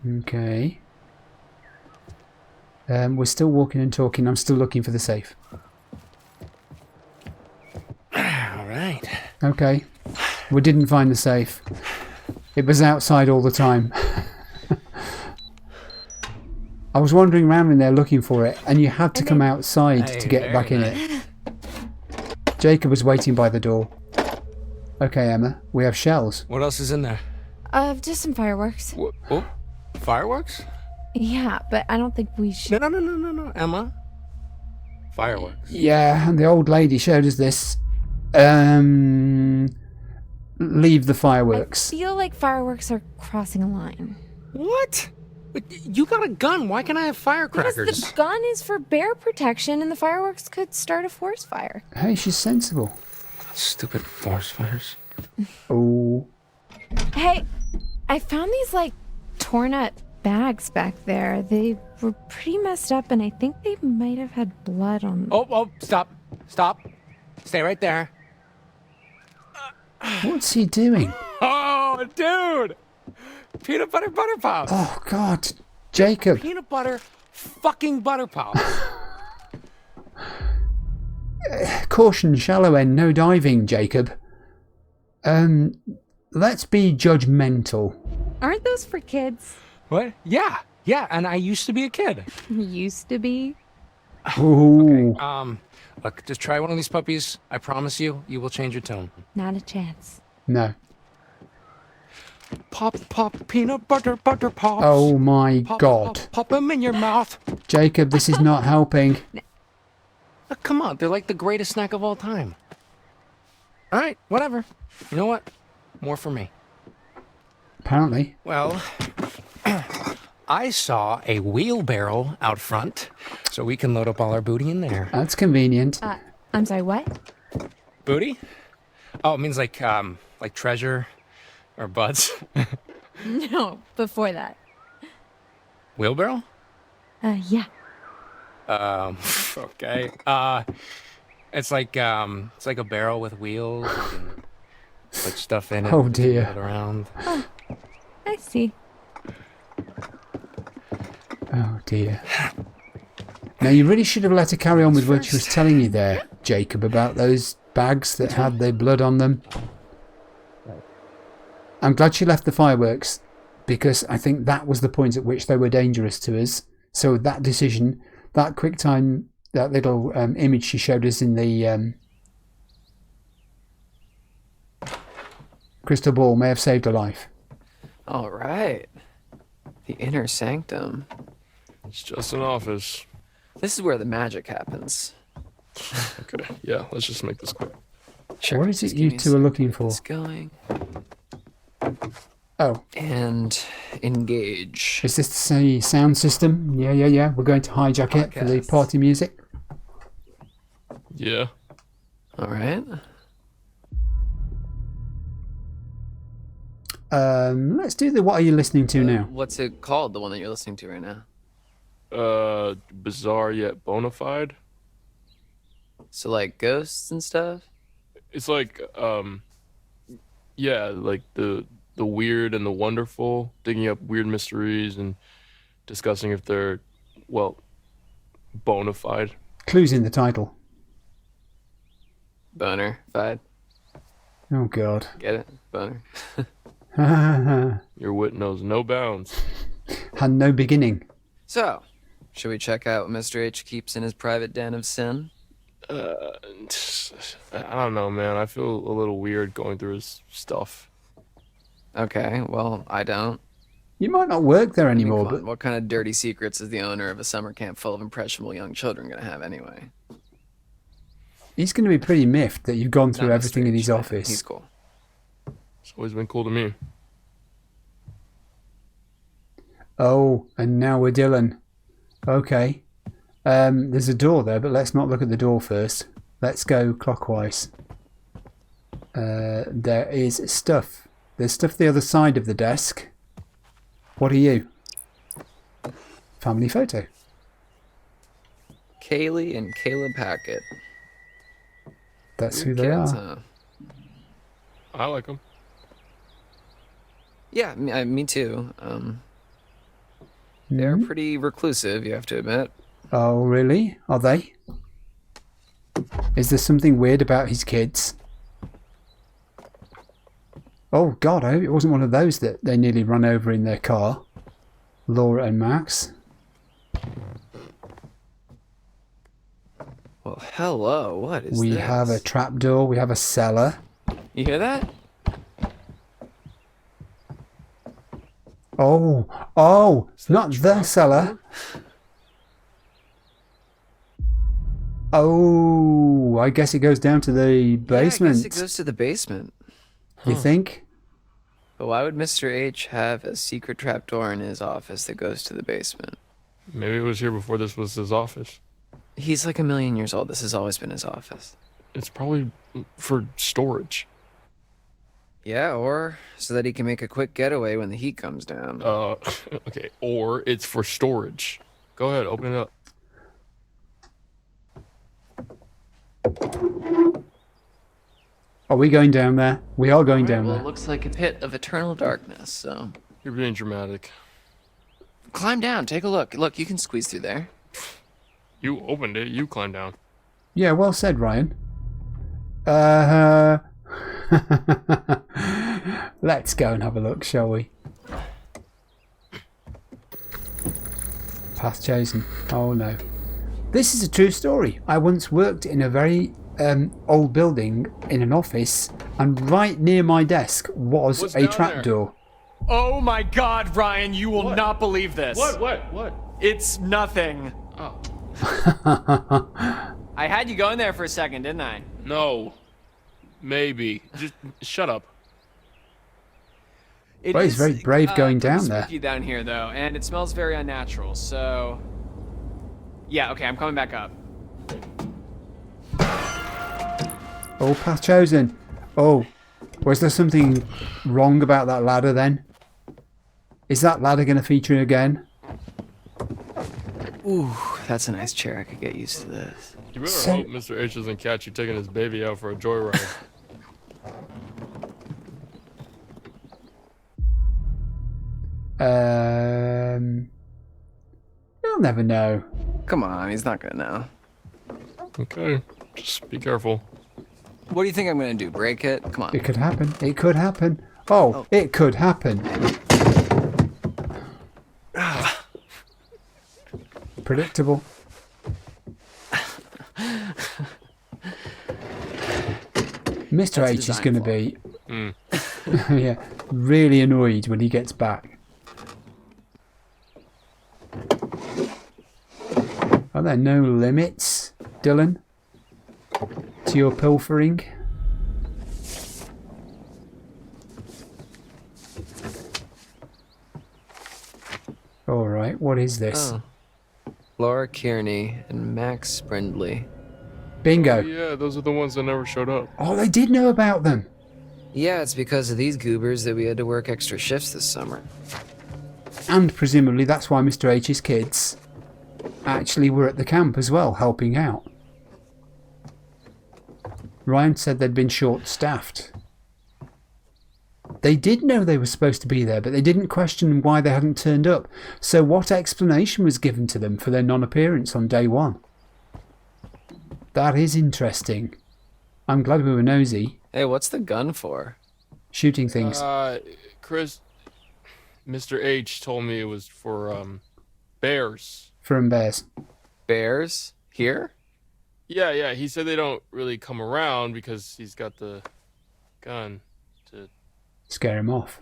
Okay. We're still walking and talking. I'm still looking for the safe.
All right.
Okay. We didn't find the safe. It was outside all the time. I was wandering around in there looking for it, and you had to come outside to get back in it. Jacob was waiting by the door. Okay, Emma, we have shells.
What else is in there?
Just some fireworks.
Oh, fireworks?
Yeah, but I don't think we should.
No, Emma. Fireworks.
Yeah, and the old lady showed us this. Leave the fireworks.
I feel like fireworks are crossing a line.
What? But you got a gun. Why can't I have firecrackers?
Because the gun is for bear protection and the fireworks could start a forest fire.
Hey, she's sensible.
Stupid forest fires.
Oh.
Hey, I found these, like, torn up bags back there. They were pretty messed up and I think they might have had blood on them.
Oh, stop. Stay right there.
What's he doing?
Oh, dude! Peanut butter pops.
Oh, God. Jacob.
Peanut butter fucking butter pops.
Caution, shallow end, no diving, Jacob. Let's be judgmental.
Aren't those for kids?
What? Yeah, and I used to be a kid.
Used to be.
Ooh.
Okay, look, just try one of these puppies. I promise you, you will change your tone.
Not a chance.
No.
Pop, peanut butter pops.
Oh my
Pop,
God.
Pop them in your mouth.
Jacob, this is not helping.
Come on, they're like the greatest snack of all time. All right, whatever. You know what? More for me.
Apparently.
Well, I saw a wheelbarrow out front, so we can load up all our booty in there.
That's convenient.
I'm sorry, what?
Booty? Oh, it means like treasure or butts.
No, before that.
Wheelbarrow?
Yeah.
Okay. It's like a barrel with wheels.
put stuff in it.
Oh,
move
dear.
it around.
I see.
Oh dear. Now you really should have let her carry on with what she was telling you there, Jacob, about those bags that had their blood on them. I'm glad she left the fireworks, because I think that was the point at which they were dangerous to us. So that decision, that quick time, that little image she showed us in the crystal ball may have saved her life.
All right. The inner sanctum.
It's just an office.
This is where the magic happens.
Okay, yeah, let's just make this quick.
Sure.
What is it
just
you
give me a
two are
second
looking
to get
for?
this going.
Oh,
And engage.
is this a sound system? Yeah. We're going to hijack it for the
Podcast.
party music.
Yeah.
All right.
Let's do the what are you listening to now?
What's it called, the one that you're listening to right now?
Bizarre yet bona fide.
So, like, ghosts and stuff?
It's like, yeah, like the weird and the wonderful, digging up weird mysteries and discussing if they're, well, bona fide.
Clues in the title.
Boner. Fide.
Oh God.
Get it? Boner.
Your wit knows no bounds.
Had no beginning.
So, should we check out what Mr. H keeps in his private den of sin?
I don't know, man. I feel a little weird going through his stuff.
Okay, well, I don't.
You might not work there
I mean,
anymore,
come on,
but
what kind of dirty secrets is the owner of a summer camp full of impressionable young children going to have anyway?
he's going to be pretty miffed that you've gone through
Not
everything
Mr.
in
H,
his
man.
office.
He's cool.
It's always been cool to me.
Oh, and now we're Dylan. Okay. There's a door there, but let's not look at the door first. Let's go clockwise. There is stuff. There's stuff the other side of the desk. What are you? Family photo.
Kaylee and Caleb Hackett.
That's who
Weird
they
kids,
are.
huh?
I like him.
Yeah, me too. They're
Hmm?
pretty reclusive, you have to admit.
Oh, really? Are they? Is there something weird about his kids? Oh, God, I hope it wasn't one of those that they nearly run over in their car. Laura and Max.
Well, hello, what is
We
this?
have a trapdoor. We have a cellar.
You hear that?
Oh, not the cellar. Oh, I guess it goes down to the basement.
Yeah, I guess it goes to the basement.
You think?
But why would Mr. H have a secret trapdoor in his office that goes to the basement?
Maybe it was here before this was his office.
He's like 1,000,000 years old. This has always been his office.
It's probably for storage.
Yeah, or so that he can make a quick getaway when the heat comes down.
Okay, or it's for storage. Go ahead, open it up.
Are we going down there? We are going down
Well,
there.
it looks like a pit of eternal darkness, so...
You're being dramatic.
Climb down, take a look. Look, you can squeeze through there.
You opened it, you climb down.
Yeah, well said, Ryan. Let's go and have a look, shall we? Path chosen. Oh no. This is a true story. I once worked in a very old building in an office, and right near my desk was
What's
a
down
trapdoor.
Oh my God, Ryan, you will not believe this.
What?
It's nothing.
Oh.
I had you going there for a second, didn't I?
No. Maybe. Just shut up.
It
Well, he's
is,
very brave going
pretty
down there.
spooky down here, though, and it smells very unnatural, so... Yeah, okay, I'm coming back up.
Oh, path chosen. Oh, was there something wrong about that ladder then? Is that ladder going to feature again?
Ooh, that's a nice chair. I could get used to this.
You better
So-
hope Mr. H doesn't catch you taking his baby out for a joyride.
You'll never know.
Come on, he's not gonna know.
Okay, just be careful.
What do you think I'm gonna do? Break it? Come on.
It could happen. It could happen. Oh, it could happen. Predictable. Mr.
That's a
H is going to
design
be yeah, really annoyed when he gets back. Are there no limits, Dylan, to your pilfering? Alright, what is this?
Oh. Laura Kearney and Max Brindley.
Bingo.
Yeah, those are the ones that never showed up.
Oh, they did know about them.
Yeah, it's because of these goobers that we had to work extra shifts this summer.
And presumably that's why Mr. H's kids actually were at the camp as well, helping out. Ryan said they'd been short-staffed. They did know they were supposed to be there, but they didn't question why they hadn't turned up. So what explanation was given to them for their non-appearance on day one? That is interesting. I'm glad we were nosy.
Hey, what's the gun for?
Shooting things.
Chris, Mr. H told me it was for, bears.
From bears.
Bears? Here?
Yeah, he said they don't really come around because he's got the gun to...
Scare him off.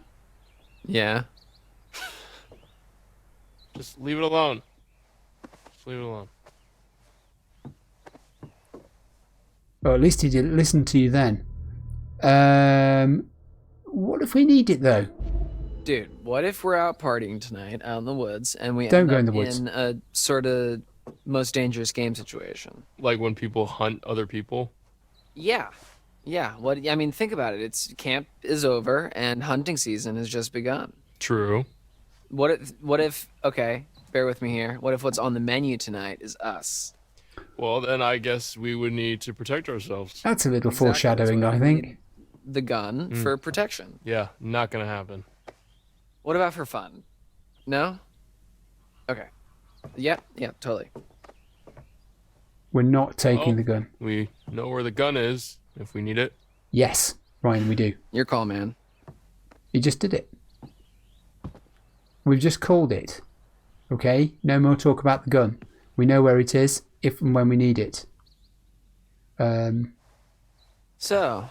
Yeah.
Just leave it alone. Just leave it alone.
Well, at least he didn't listen to you then. What if we need it though?
Dude, what if we're out partying tonight out in the woods and we
Don't
end
go
up
in the woods.
in a sort of most dangerous game situation?
Like when people hunt other people?
Yeah. Yeah. What I mean, think about it. It's camp is over and hunting season has just begun.
True.
What if okay, bear with me here. What if what's on the menu tonight is us?
Well, then I guess we would need to protect ourselves.
That's a little
Exactly,
foreshadowing,
that's
I
what we
think.
need. The gun for protection.
Yeah, not gonna happen.
What about for fun? No? Okay. Yeah, totally.
We're not taking
Oh.
the gun.
We know where the gun is if we need it.
Yes, Ryan, we do.
Your call, man.
You just did it. We've just called it. Okay? No more talk about the gun. We know where it is, if and when we need it.
So,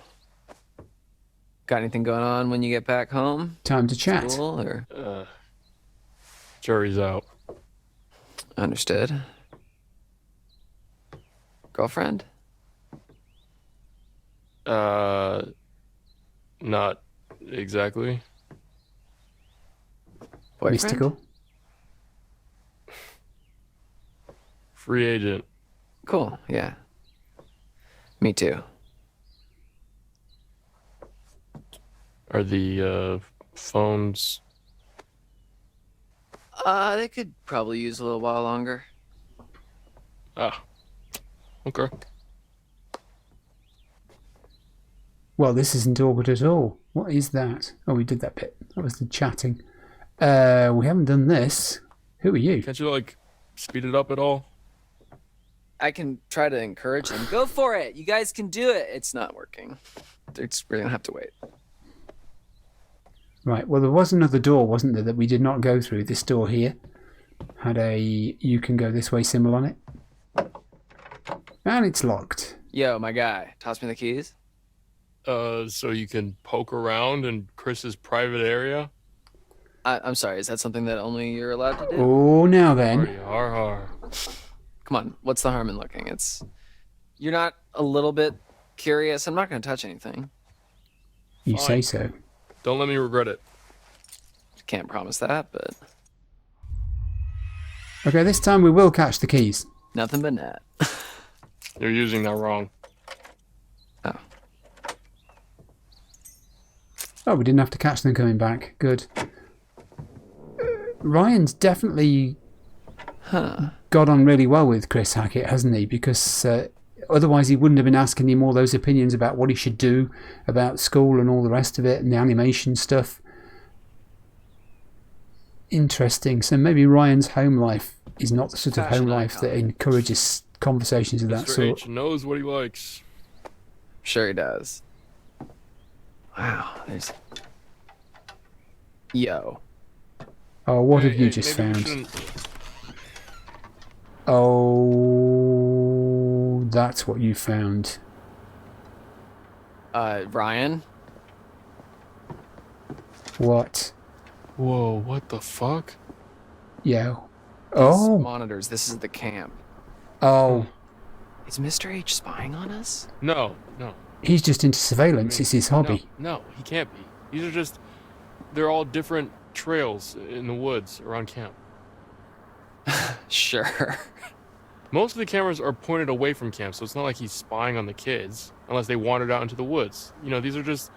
got anything going on when you get back home?
Time to chat.
School or
Jury's out.
understood? Girlfriend?
Not exactly.
Boyfriend?
Mystical.
Free agent.
Cool, yeah. Me too.
Are the phones...
They could probably use a little while longer.
Ah. Okay.
Well, this isn't awkward at all. What is that? Oh, we did that bit. That was the chatting. We haven't done this. Who are you?
Can't you, like, speed it up at all?
I can try to encourage them. Go for it. You guys can do it. It's not working. We're gonna have to wait.
Right, well, there was another door, wasn't there, that we did not go through. This door here had a you can go this way symbol on it. And it's locked.
Yo, my guy, toss me the keys.
So you can poke around in Chris's private area?
I'm sorry, is that something that only you're allowed to do?
Oh, now then.
Party har.
Come on, what's the harm in looking? You're not a little bit curious? I'm not gonna touch anything.
You
Fine.
say so.
Don't let me regret it.
Can't promise that, but
Okay, this time we will catch the keys.
nothing but net.
You're using that wrong.
Oh.
Oh, we didn't have to catch them coming back. Good. Ryan's definitely got on really well with Chris Hackett, hasn't he? Because otherwise he wouldn't have been asking him all those opinions about what he should do about school and all the rest of it and the animation stuff. Interesting. So maybe Ryan's home life is not the sort of
Fashion
home life that
icon.
encourages conversations of that
Mr.
sort.
H knows what he likes.
Sure he does. Wow, there's... Yo.
Oh, what have you
Hey,
just
maybe we
found?
shouldn't-
Oh, that's what you found.
Ryan?
What?
Whoa, what the fuck?
Yo.
These
Oh.
monitors, this is the camp.
Oh.
Is Mr. H spying on us?
No.
He's just into surveillance. It's his hobby.
No, he can't be. These are just... They're all different trails in the woods around camp.
Sure.
Most of the cameras are pointed away from camp, so it's not like he's spying on the kids, unless they wandered out into the woods. You know, these are just...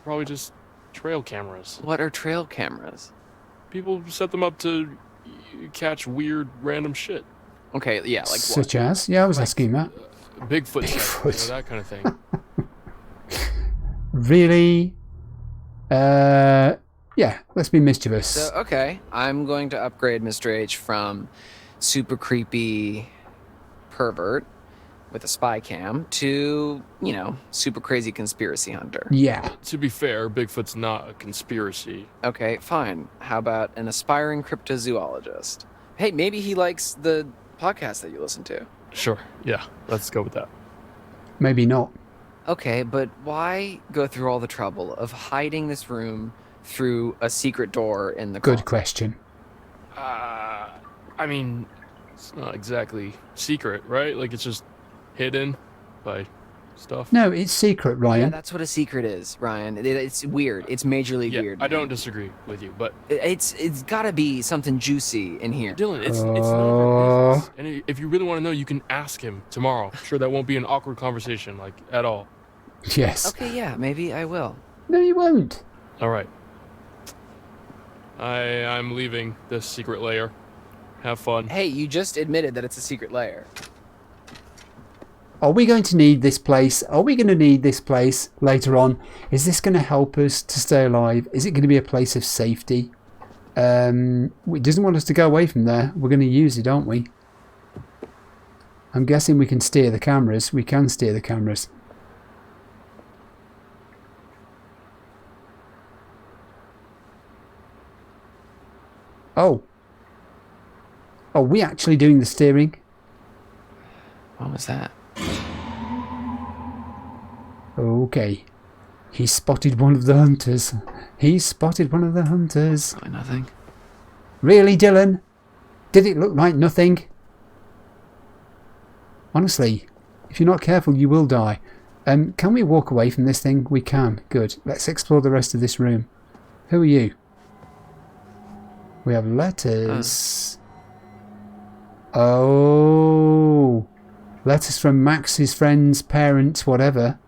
probably just trail cameras.
What are trail cameras?
People set them up to catch weird, random shit.
Okay, yeah, like
Such
what?
as? Yeah, I was asking that.
Bigfoot,
Bigfoot.
sighting, that kind of thing.
Really? Yeah, let's be mischievous.
So, okay, I'm going to upgrade Mr. H from super creepy pervert with a spy cam to, you know, super crazy conspiracy hunter.
Yeah.
To be fair, Bigfoot's not a conspiracy.
Okay, fine. How about an aspiring cryptozoologist? Hey, maybe he likes the podcast that you listen to.
Sure, yeah, let's go with that.
Maybe not.
Okay, but why go through all the trouble of hiding this room through a secret door in the
Good
closet?
question.
I mean, it's not exactly secret, right? Like, it's just hidden by stuff.
No, it's secret,
Yeah,
Ryan.
that's what a secret is, Ryan. It's weird. It's majorly
Yeah,
weird.
I don't
man.
disagree with you, but
It's gotta be something juicy in here.
Dylan, it's none of your business. And if you really want to know, you can ask him tomorrow. I'm sure that won't be an awkward conversation, like, at all.
Yes.
Okay, yeah, maybe I will.
No, you won't.
All right. I'm leaving this secret lair. Have fun.
Hey, you just admitted that it's a secret lair.
Are we going to need this place? Are we going to need this place later on? Is this going to help us to stay alive? Is it going to be a place of safety? It doesn't want us to go away from there. We're going to use it, aren't we? I'm guessing we can steer the cameras. We can steer the cameras. Oh. Are we actually doing the steering?
What was that?
Okay. He spotted one of the hunters. He spotted one of the hunters.
Probably nothing.
Really, Dylan? Did it look like nothing? Honestly, if you're not careful, you will die. Can we walk away from this thing? We can. Good. Let's explore the rest of this room. Who are you? We have letters. Oh. Letters from Max's friends, parents, whatever,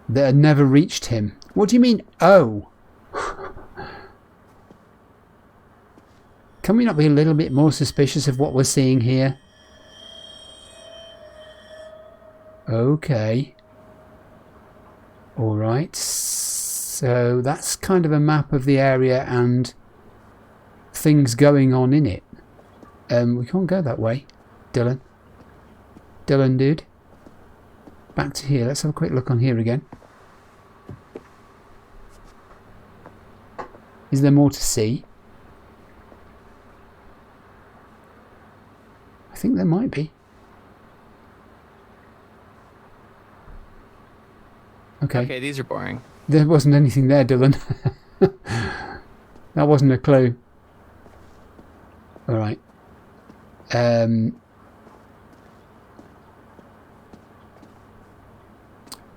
that had never reached him. What do you mean, oh? Can we not be a little bit more suspicious of what we're seeing here? Okay. Alright. So that's kind of a map of the area and things going on in it. We can't go that way. Dylan. Dylan, dude. Back to here. Let's have a quick look on here again. Is there more to see? I think there might be. Okay.
Okay, these are boring.
There wasn't anything there, Dylan. That wasn't a clue. Alright.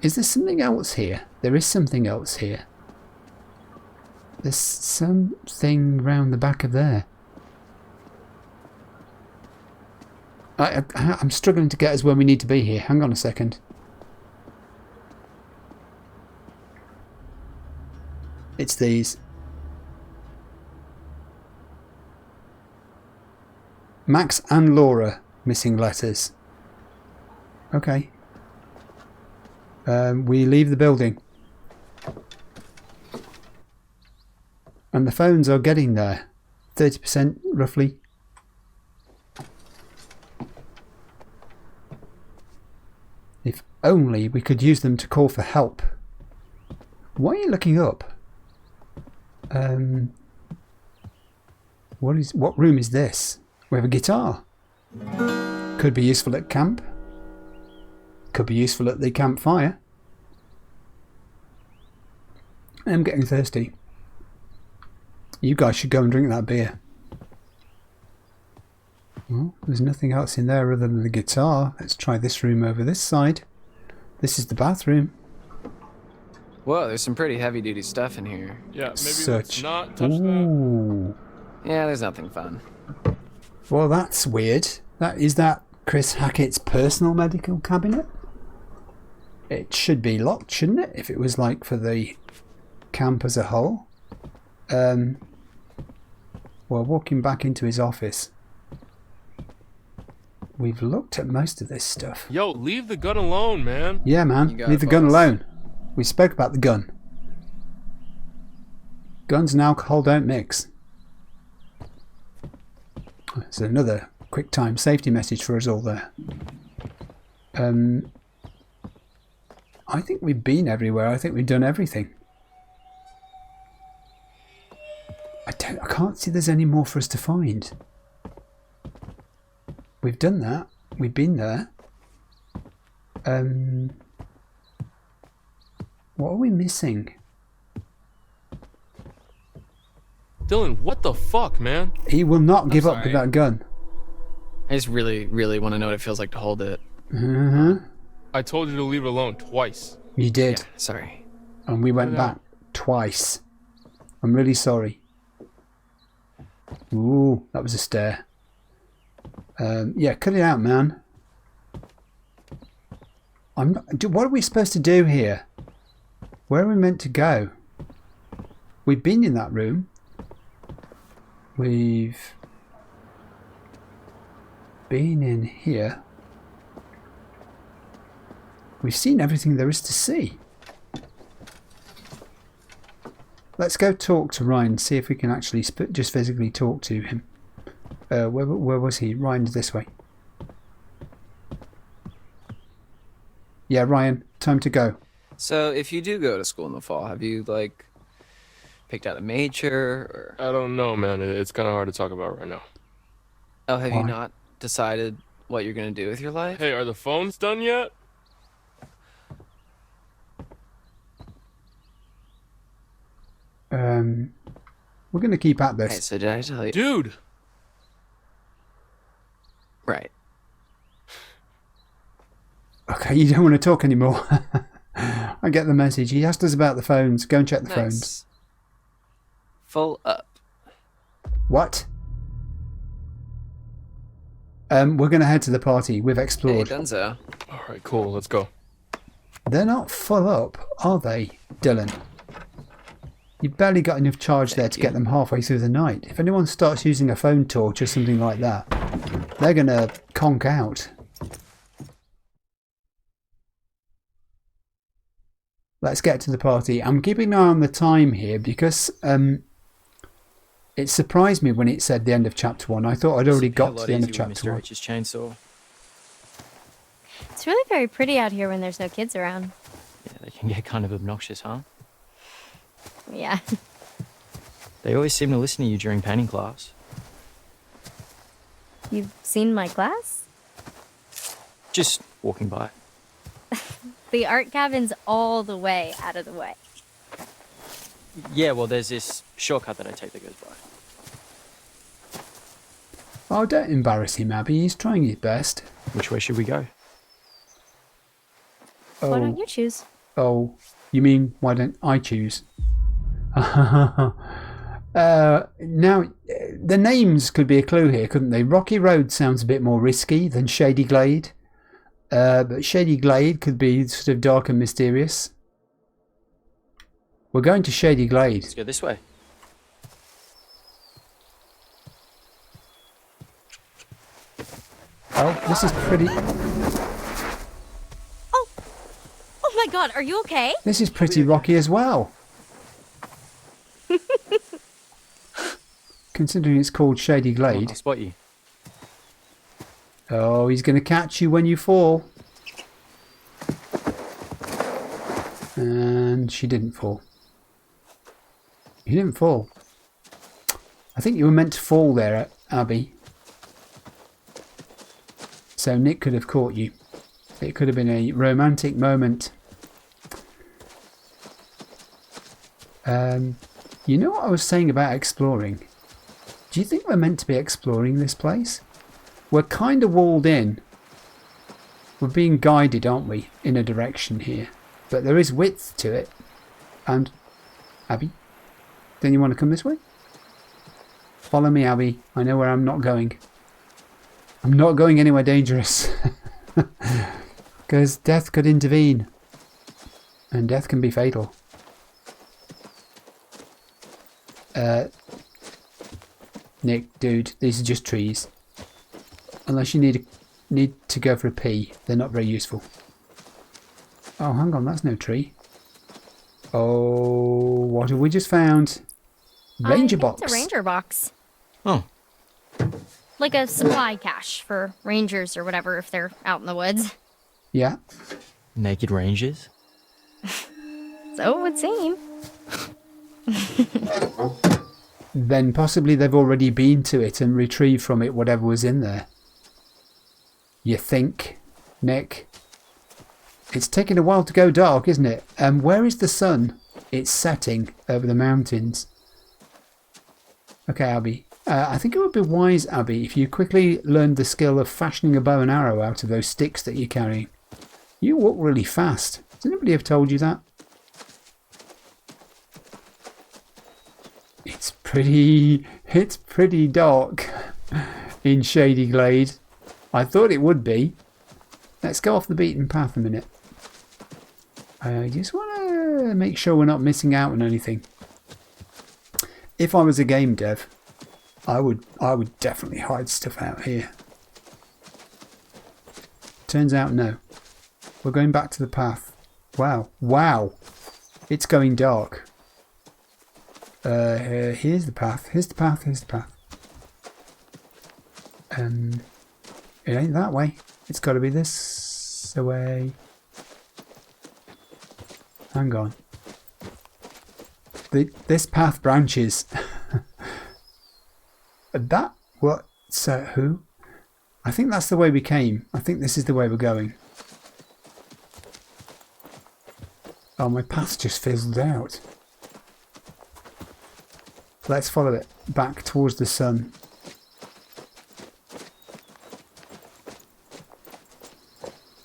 Is there something else here? There is something else here. There's something round the back of there. I'm struggling to get us where we need to be here. Hang on a second. It's these. Max and Laura missing letters. Okay. We leave the building. And the phones are getting there. 30% roughly. If only we could use them to call for help. Why are you looking up? What room is this? We have a guitar. Could be useful at camp. Could be useful at the campfire. I'm getting thirsty. You guys should go and drink that beer. Well, there's nothing else in there other than the guitar. Let's try this room over this side. This is the bathroom.
Whoa, there's some pretty heavy-duty stuff in here.
Yeah, maybe let's not touch that.
Ooh.
Yeah, there's nothing fun.
Well, that's weird. Is that Chris Hackett's personal medical cabinet? It should be locked, shouldn't it? If it was like for the camp as a whole. Well, walking back into his office. We've looked at most of this stuff.
Yo, leave the gun alone, man.
Yeah, man. Leave the gun alone. We spoke about the gun. Guns and alcohol don't mix. There's another quick time safety message for us all there. I think we've been everywhere. I think we've done everything. I can't see there's any more for us to find. We've done that. We've been there. What are we missing?
Dylan, what the fuck, man?
He will not give up with that gun.
I just really, really want to know what it feels like to hold it.
I told you to leave it alone twice.
You did.
Yeah, sorry.
And we went back twice. I'm really sorry. Ooh, that was a stare. Yeah, cut it out, man. What are we supposed to do here? Where are we meant to go? We've been in that room. We've been in here. We've seen everything there is to see. Let's go talk to Ryan, see if we can actually just physically talk to him. Where was he? Ryan's this way. Yeah, Ryan, time to go.
So, if you do go to school in the fall, have you, like, picked out a major, or...
I don't know, man. It's kind of hard to talk about right now.
Oh, have you not decided what you're going to do with your life?
Hey, are the phones done yet?
We're going to keep at this.
Hey, so did I tell you?
Dude!
Right.
Okay, you don't want to talk anymore. I get the message. He asked us about the phones. Go and check the phones.
Full up.
What? We're going to head to the party. We've explored.
Hey, Dunzo.
Alright, cool. Let's go.
They're not full up, are they, Dylan? You've barely got enough charge there to get them halfway through the night. If anyone starts using a phone torch or something like that, they're going to conk out. Let's get to the party. I'm keeping an eye on the time here because it surprised me when it said the end of chapter 1. I thought I'd already got to the end of chapter 1.
H's chainsaw.
It's really very pretty out here when there's no kids around.
Yeah, they can get kind of obnoxious, huh?
Yeah.
They always seem to listen to you during painting class.
You've seen my class?
Just walking by.
The art cabin's all the way out of the way.
Yeah, well, there's this shortcut that I take that goes by.
Oh, don't embarrass him, Abby. He's trying his best.
Which way should we go?
Why don't you choose?
Oh, you mean why don't I choose? Now, the names could be a clue here, couldn't they? Rocky Road sounds a bit more risky than Shady Glade. But Shady Glade could be sort of dark and mysterious. We're going to Shady Glade.
Let's go this way.
Oh, this is pretty...
Oh my god, are you okay?
This is pretty rocky as well. considering it's called Shady
Come on,
Glade.
I'll spot you.
Oh, he's going to catch you when you fall. And she didn't fall. You didn't fall. I think you were meant to fall there, Abby. So Nick could have caught you. It could have been a romantic moment. You know what I was saying about exploring? Do you think we're meant to be exploring this place? We're kind of walled in. We're being guided, aren't we, in a direction here. But there is width to it. And, Abby, then you want to come this way? Follow me, Abby. I know where I'm not going. I'm not going anywhere dangerous. Because death could intervene. And death can be fatal. Nick, dude, these are just trees. Unless you need to go for a pee, they're not very useful. Oh, hang on, that's no tree. Oh, what have we just found? Ranger box.
It's a ranger box.
Oh.
Like a supply cache for rangers or whatever if they're out in the woods.
Yeah.
Naked rangers?
So it would seem.
Then possibly they've already been to it and retrieved from it whatever was in there. You think, Nick? It's taking a while to go dark, isn't it? Where is the sun? It's setting over the mountains. Okay, Abby. I think it would be wise, Abby, if you quickly learned the skill of fashioning a bow and arrow out of those sticks that you're carrying. You walk really fast. Has anybody ever told you that? It's pretty dark in Shady Glade. I thought it would be. Let's go off the beaten path a minute. I just want to make sure we're not missing out on anything. If I was a game dev, I would definitely hide stuff out here. Turns out no. We're going back to the path. Wow. Wow. It's going dark. Here's the path. Here's the path. Here's the path. It ain't that way. It's got to be this way. Hang on. This path branches. That what? So who? I think that's the way we came. I think this is the way we're going. Oh, my path just fizzled out. Let's follow it back towards the sun.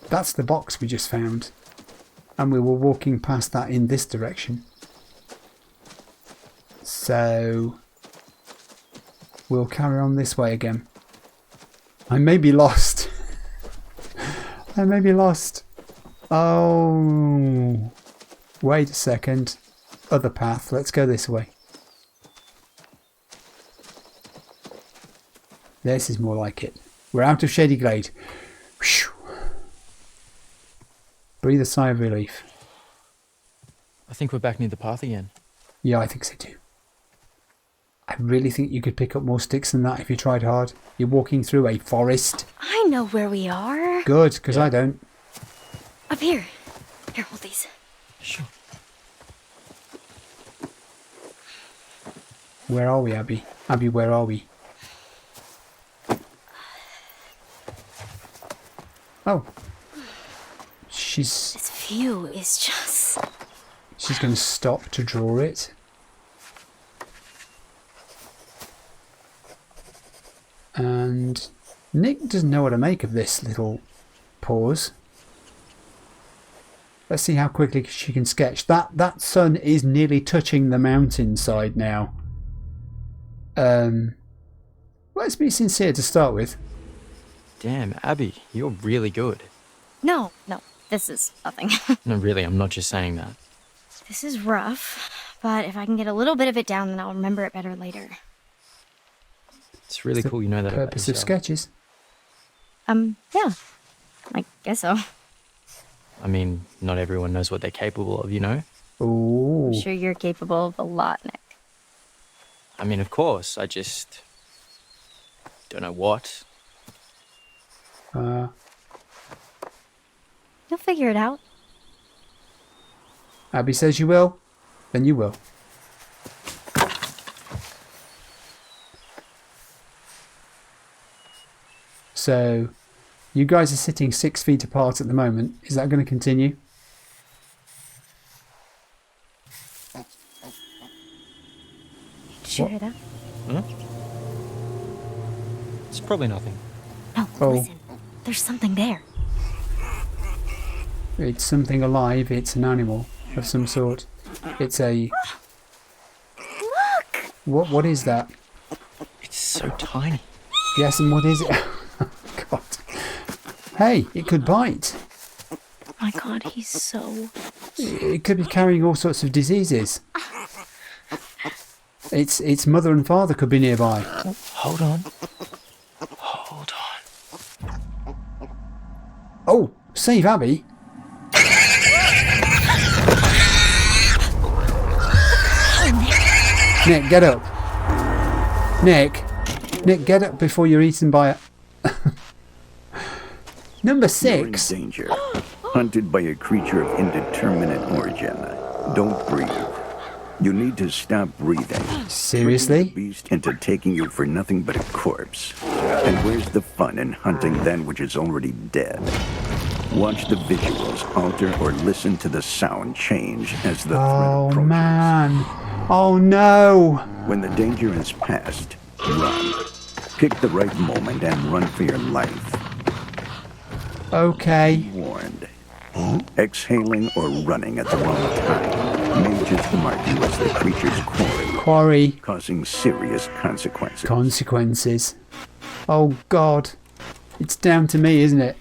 That's the box we just found. And we were walking past that in this direction. So we'll carry on this way again. I may be lost. I may be lost. Oh, wait a second. Other path. Let's go this way. This is more like it. We're out of Shady Glade. Whew. Breathe a sigh of relief.
I think we're back near the path again.
Yeah, I think so too. I really think you could pick up more sticks than that if you tried hard. You're walking through a forest.
I know where we are.
Good, because I don't.
Up here. Here, hold these.
Sure.
Where are we, Abby? Abby, where are we? Oh.
This view is just...
She's going to stop to draw it. And Nick doesn't know what to make of this little pause. Let's see how quickly she can sketch. That sun is nearly touching the mountainside now. Let's be sincere to start with.
Damn, Abby, you're really good.
No, this is nothing.
No, really, I'm not just saying that.
This is rough, but if I can get a little bit of it down, then I'll remember it better later.
It's really cool you know that about
Purpose of
yourself.
sketches.
Yeah. I guess so.
I mean, not everyone knows what they're capable of, you know?
Ooh.
I'm sure you're capable of a lot, Nick.
I mean, of course. I just don't know what.
You'll figure it out.
Abby says you will, then you will. So, you guys are sitting 6 feet apart at the moment. Is that going to continue?
Did you hear that?
Huh? It's probably nothing.
No,
Oh.
listen. There's something there.
It's something alive. It's an animal of some sort. It's a...
Look!
What is that?
It's so tiny.
Yes, and what is it? God. Hey, it could bite.
Oh my god, he's so...
It could be carrying all sorts of diseases. Its mother and father could be nearby.
Hold on. Hold on.
Oh, save Abby. Nick, get up. Nick, get up before you're eaten by a... Number 6.
You're in danger. Hunted by a creature of indeterminate origin. Don't breathe. You need to stop breathing.
Seriously?
Turning the beast into taking you for nothing but a corpse. And where's the fun in hunting that which is already dead? Watch the visuals alter or listen to the sound change as the threat approaches.
Oh man. Oh no.
When the danger is past, run. Pick the right moment and run for your life.
Okay.
Warned. Exhaling or running at the wrong time may just mark you as the creature's quarry, causing serious consequences.
Consequences. Oh God. It's down to me, isn't it?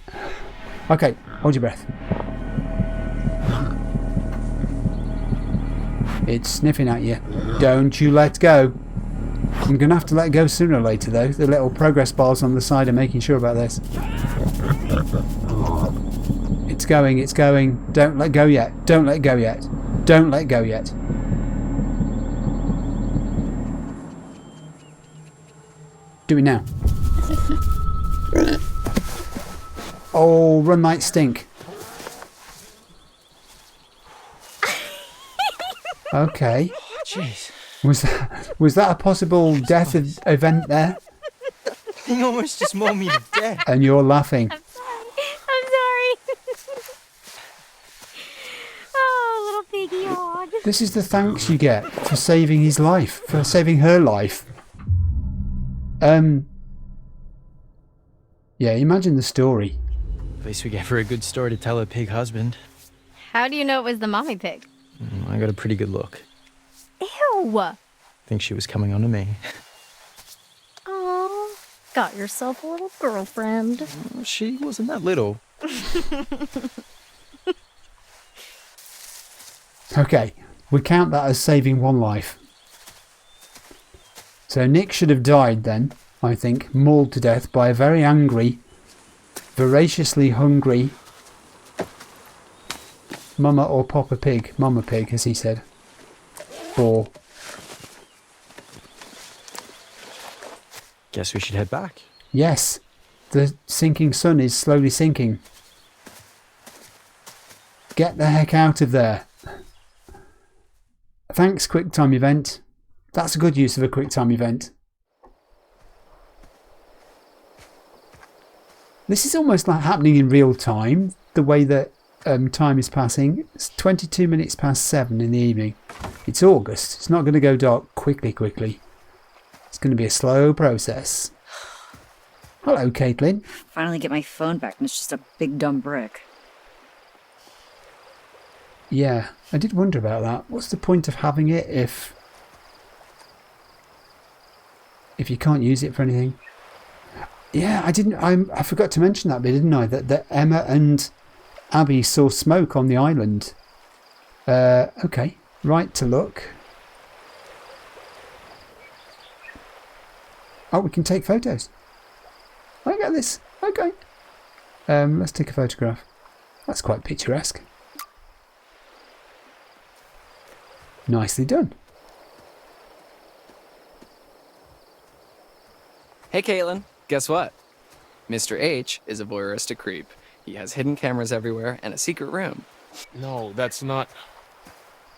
Okay, hold your breath. It's sniffing at you. Don't you let go. I'm going to have to let go sooner or later though. The little progress bars on the side are making sure about this. It's going, it's going. Don't let go yet. Don't let go yet. Don't let go yet. Do it now. Oh, run might stink. Okay.
Jeez.
Was that a possible death event there?
He almost just mauled me to death.
And you're laughing.
I'm sorry. Oh, little piggy hog.
This is the thanks you get for saving his life, for saving her life. Yeah, imagine the story.
At least we gave her a good story to tell her pig husband.
How do you know it was the mommy pig?
I got a pretty good look.
Ew.
Think she was coming on to me.
Oh, got yourself a little girlfriend.
She wasn't that little.
Okay, we count that as saving one life. So Nick should have died then, I think, mauled to death by a very angry, voraciously hungry Mama or Papa Pig. Mama Pig, as he said. Boar.
Guess we should head back.
Yes, the sinking sun is slowly sinking. Get the heck out of there. Thanks, QuickTime event. That's a good use of a QuickTime event. This is almost like happening in real time, the way that time is passing. It's 22 minutes past 7 in the evening. It's August. It's not going to go dark quickly. It's going to be a slow process. Hello, Caitlin.
Finally get my phone back and it's just a big dumb brick.
Yeah, I did wonder about that. What's the point of having it if you can't use it for anything? Yeah, I forgot to mention that bit, didn't I? That Emma and Abby saw smoke on the island. Okay, right to look. Oh, we can take photos. I get this. Okay. Let's take a photograph. That's quite picturesque. Nicely done.
Hey, Caitlin. Guess what? Mr. H is a voyeuristic creep. He has hidden cameras everywhere and a secret room.
No, that's not.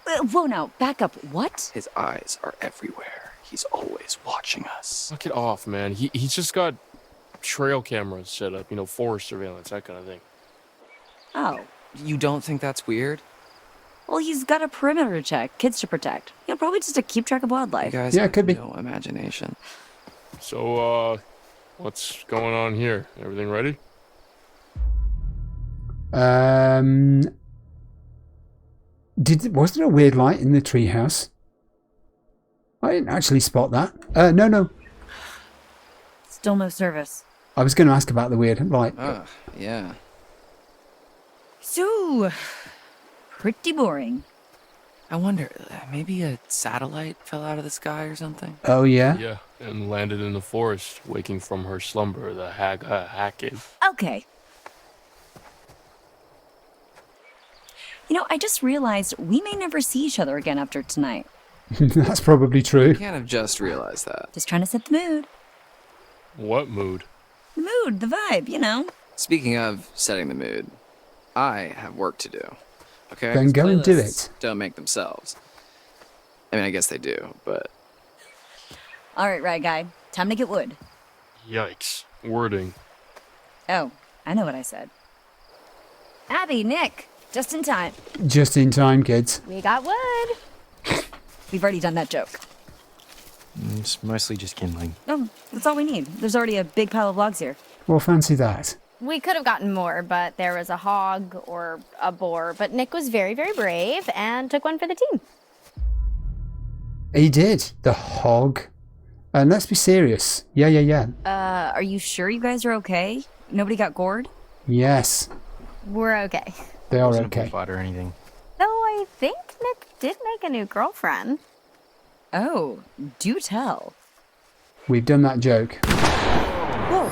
Whoa, now, back up. What?
His eyes are everywhere. He's always watching us.
Knock it off, man. He's just got trail cameras set up, forest surveillance, that kind of thing.
Oh.
You don't think that's weird?
Well, he's got a perimeter to check, kids to protect. Probably just to keep track of wildlife.
You guys
Yeah, it
have
could be.
no imagination.
So, what's going on here? Everything ready?
Was there a weird light in the treehouse? I didn't actually spot that. No.
Still no service.
I was going to ask about the weird light.
Yeah.
So, pretty boring.
I wonder, maybe a satellite fell out of the sky or something?
Oh, yeah?
Yeah, and landed in the forest, waking from her slumber, the Hackett.
Okay. I just realized we may never see each other again after tonight.
That's probably true.
You can't have just realized that.
Just trying to set the mood.
What mood?
The mood, the vibe,
Speaking of setting the mood, I have work to do. Okay?
Then go and do
Playlists
it.
Don't make themselves. I mean, I guess they do, but...
All right, guy. Time to get wood.
Yikes. Wording.
Oh, I know what I said. Abby, Nick, just in time.
Just in time, kids.
We got wood.
We've already done that joke.
It's mostly just kindling.
Oh, that's all we need. There's already a big pile of logs here.
Well, fancy that.
We could have gotten more, but there was a hog or a boar. But Nick was very, very brave and took one for the team.
He did. The hog. And let's be serious. Yeah.
Are you sure you guys are okay? Nobody got gored?
Yes,
We're okay.
they are
Wasn't a
okay.
bullfight or anything.
Though I think Nick did make a new girlfriend.
Oh, do tell.
We've done that joke.
Whoa.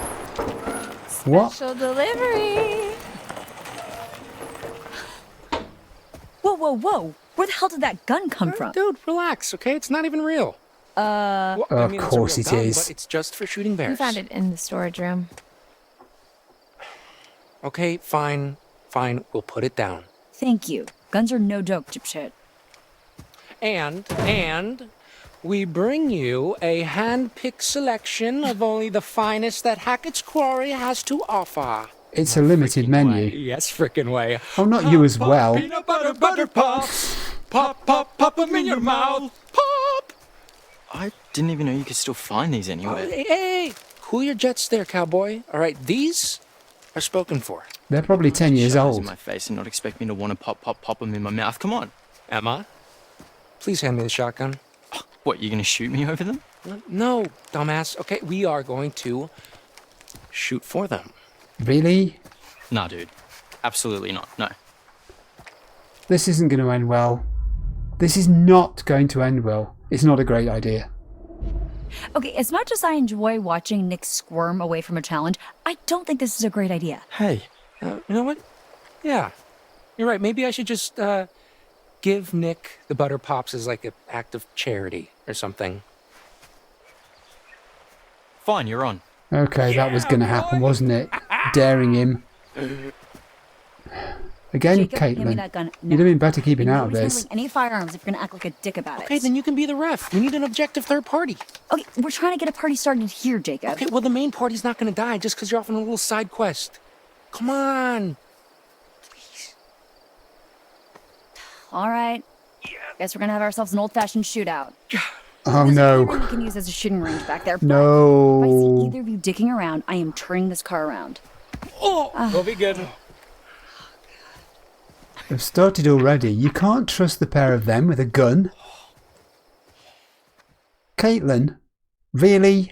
What?
Special delivery.
Whoa. Where the hell did that gun come from?
Dude, relax, okay? It's not even real. Well,
Of
it's a
course
real
it
gun,
is.
But it's just for shooting bears.
We found it in the storage room.
Okay, fine. We'll put it down.
Thank you. Guns are no joke, dipshit.
And we bring you a hand-picked selection of only the finest that Hackett's Quarry has to offer.
It's a limited menu.
Yes, frickin' way.
Oh, not you as well.
Peanut butter pops. Pop 'em in your mouth. Pop.
I didn't even know you could still find these anywhere.
Hey, cool your jets there, cowboy. All right, these are spoken for.
They're probably 10 years
Shove those
old.
in my face and not expect me to want to pop them in my mouth. Come on.
Emma, please hand me the shotgun.
What, you gonna shoot me over them?
No, dumbass. Okay, we are going to shoot for them.
Really?
Nah, dude. Absolutely not. No.
This isn't going to end well. This is not going to end well. It's not a great idea.
Okay, as much as I enjoy watching Nick squirm away from a challenge, I don't think this is a great idea.
Hey.
You know what? Yeah, you're right. Maybe I should just give Nick the butter pops as like an act of charity or something.
Fine, you're on.
Okay, that was going to happen, wasn't it? Daring him. Again,
Jacob, hand me
Caitlin,
that gun
you'd have been better keeping out of
Nobody's
this.
handling any firearms if you're gonna act like a dick about it.
Okay, then you can be the ref. We need an objective third party.
Okay, we're trying to get a party started here, Jacob.
Okay, well, the main party's not going to die just because you're off on a little side quest. Come on.
All right. Guess we're gonna have ourselves an old-fashioned shootout.
Oh
There's a
no.
clearing we can use as a shooting range back there.
No.
If I see either of you dicking around, I am turning this car around.
Oh, we'll be good.
They've started already. You can't trust the pair of them with a gun. Caitlin? Really?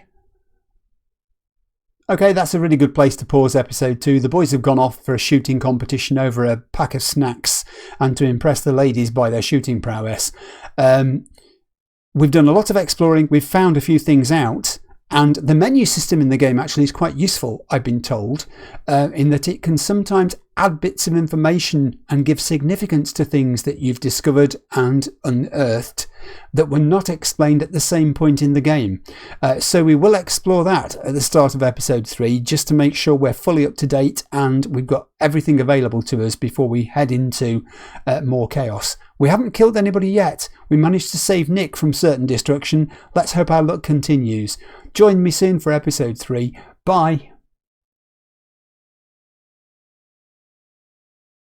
Okay, that's a really good place to pause episode 2. The boys have gone off for a shooting competition over a pack of snacks and to impress the ladies by their shooting prowess. We've done a lot of exploring. We've found a few things out. And the menu system in the game actually is quite useful, I've been told, in that it can sometimes add bits of information and give significance to things that you've discovered and unearthed. that were not explained at the same point in the game. So we will explore that at the start of episode 3, just to make sure we're fully up to date and we've got everything available to us before we head into more chaos. We haven't killed anybody yet. We managed to save Nick from certain destruction. Let's hope our luck continues. Join me soon for episode 3. Bye.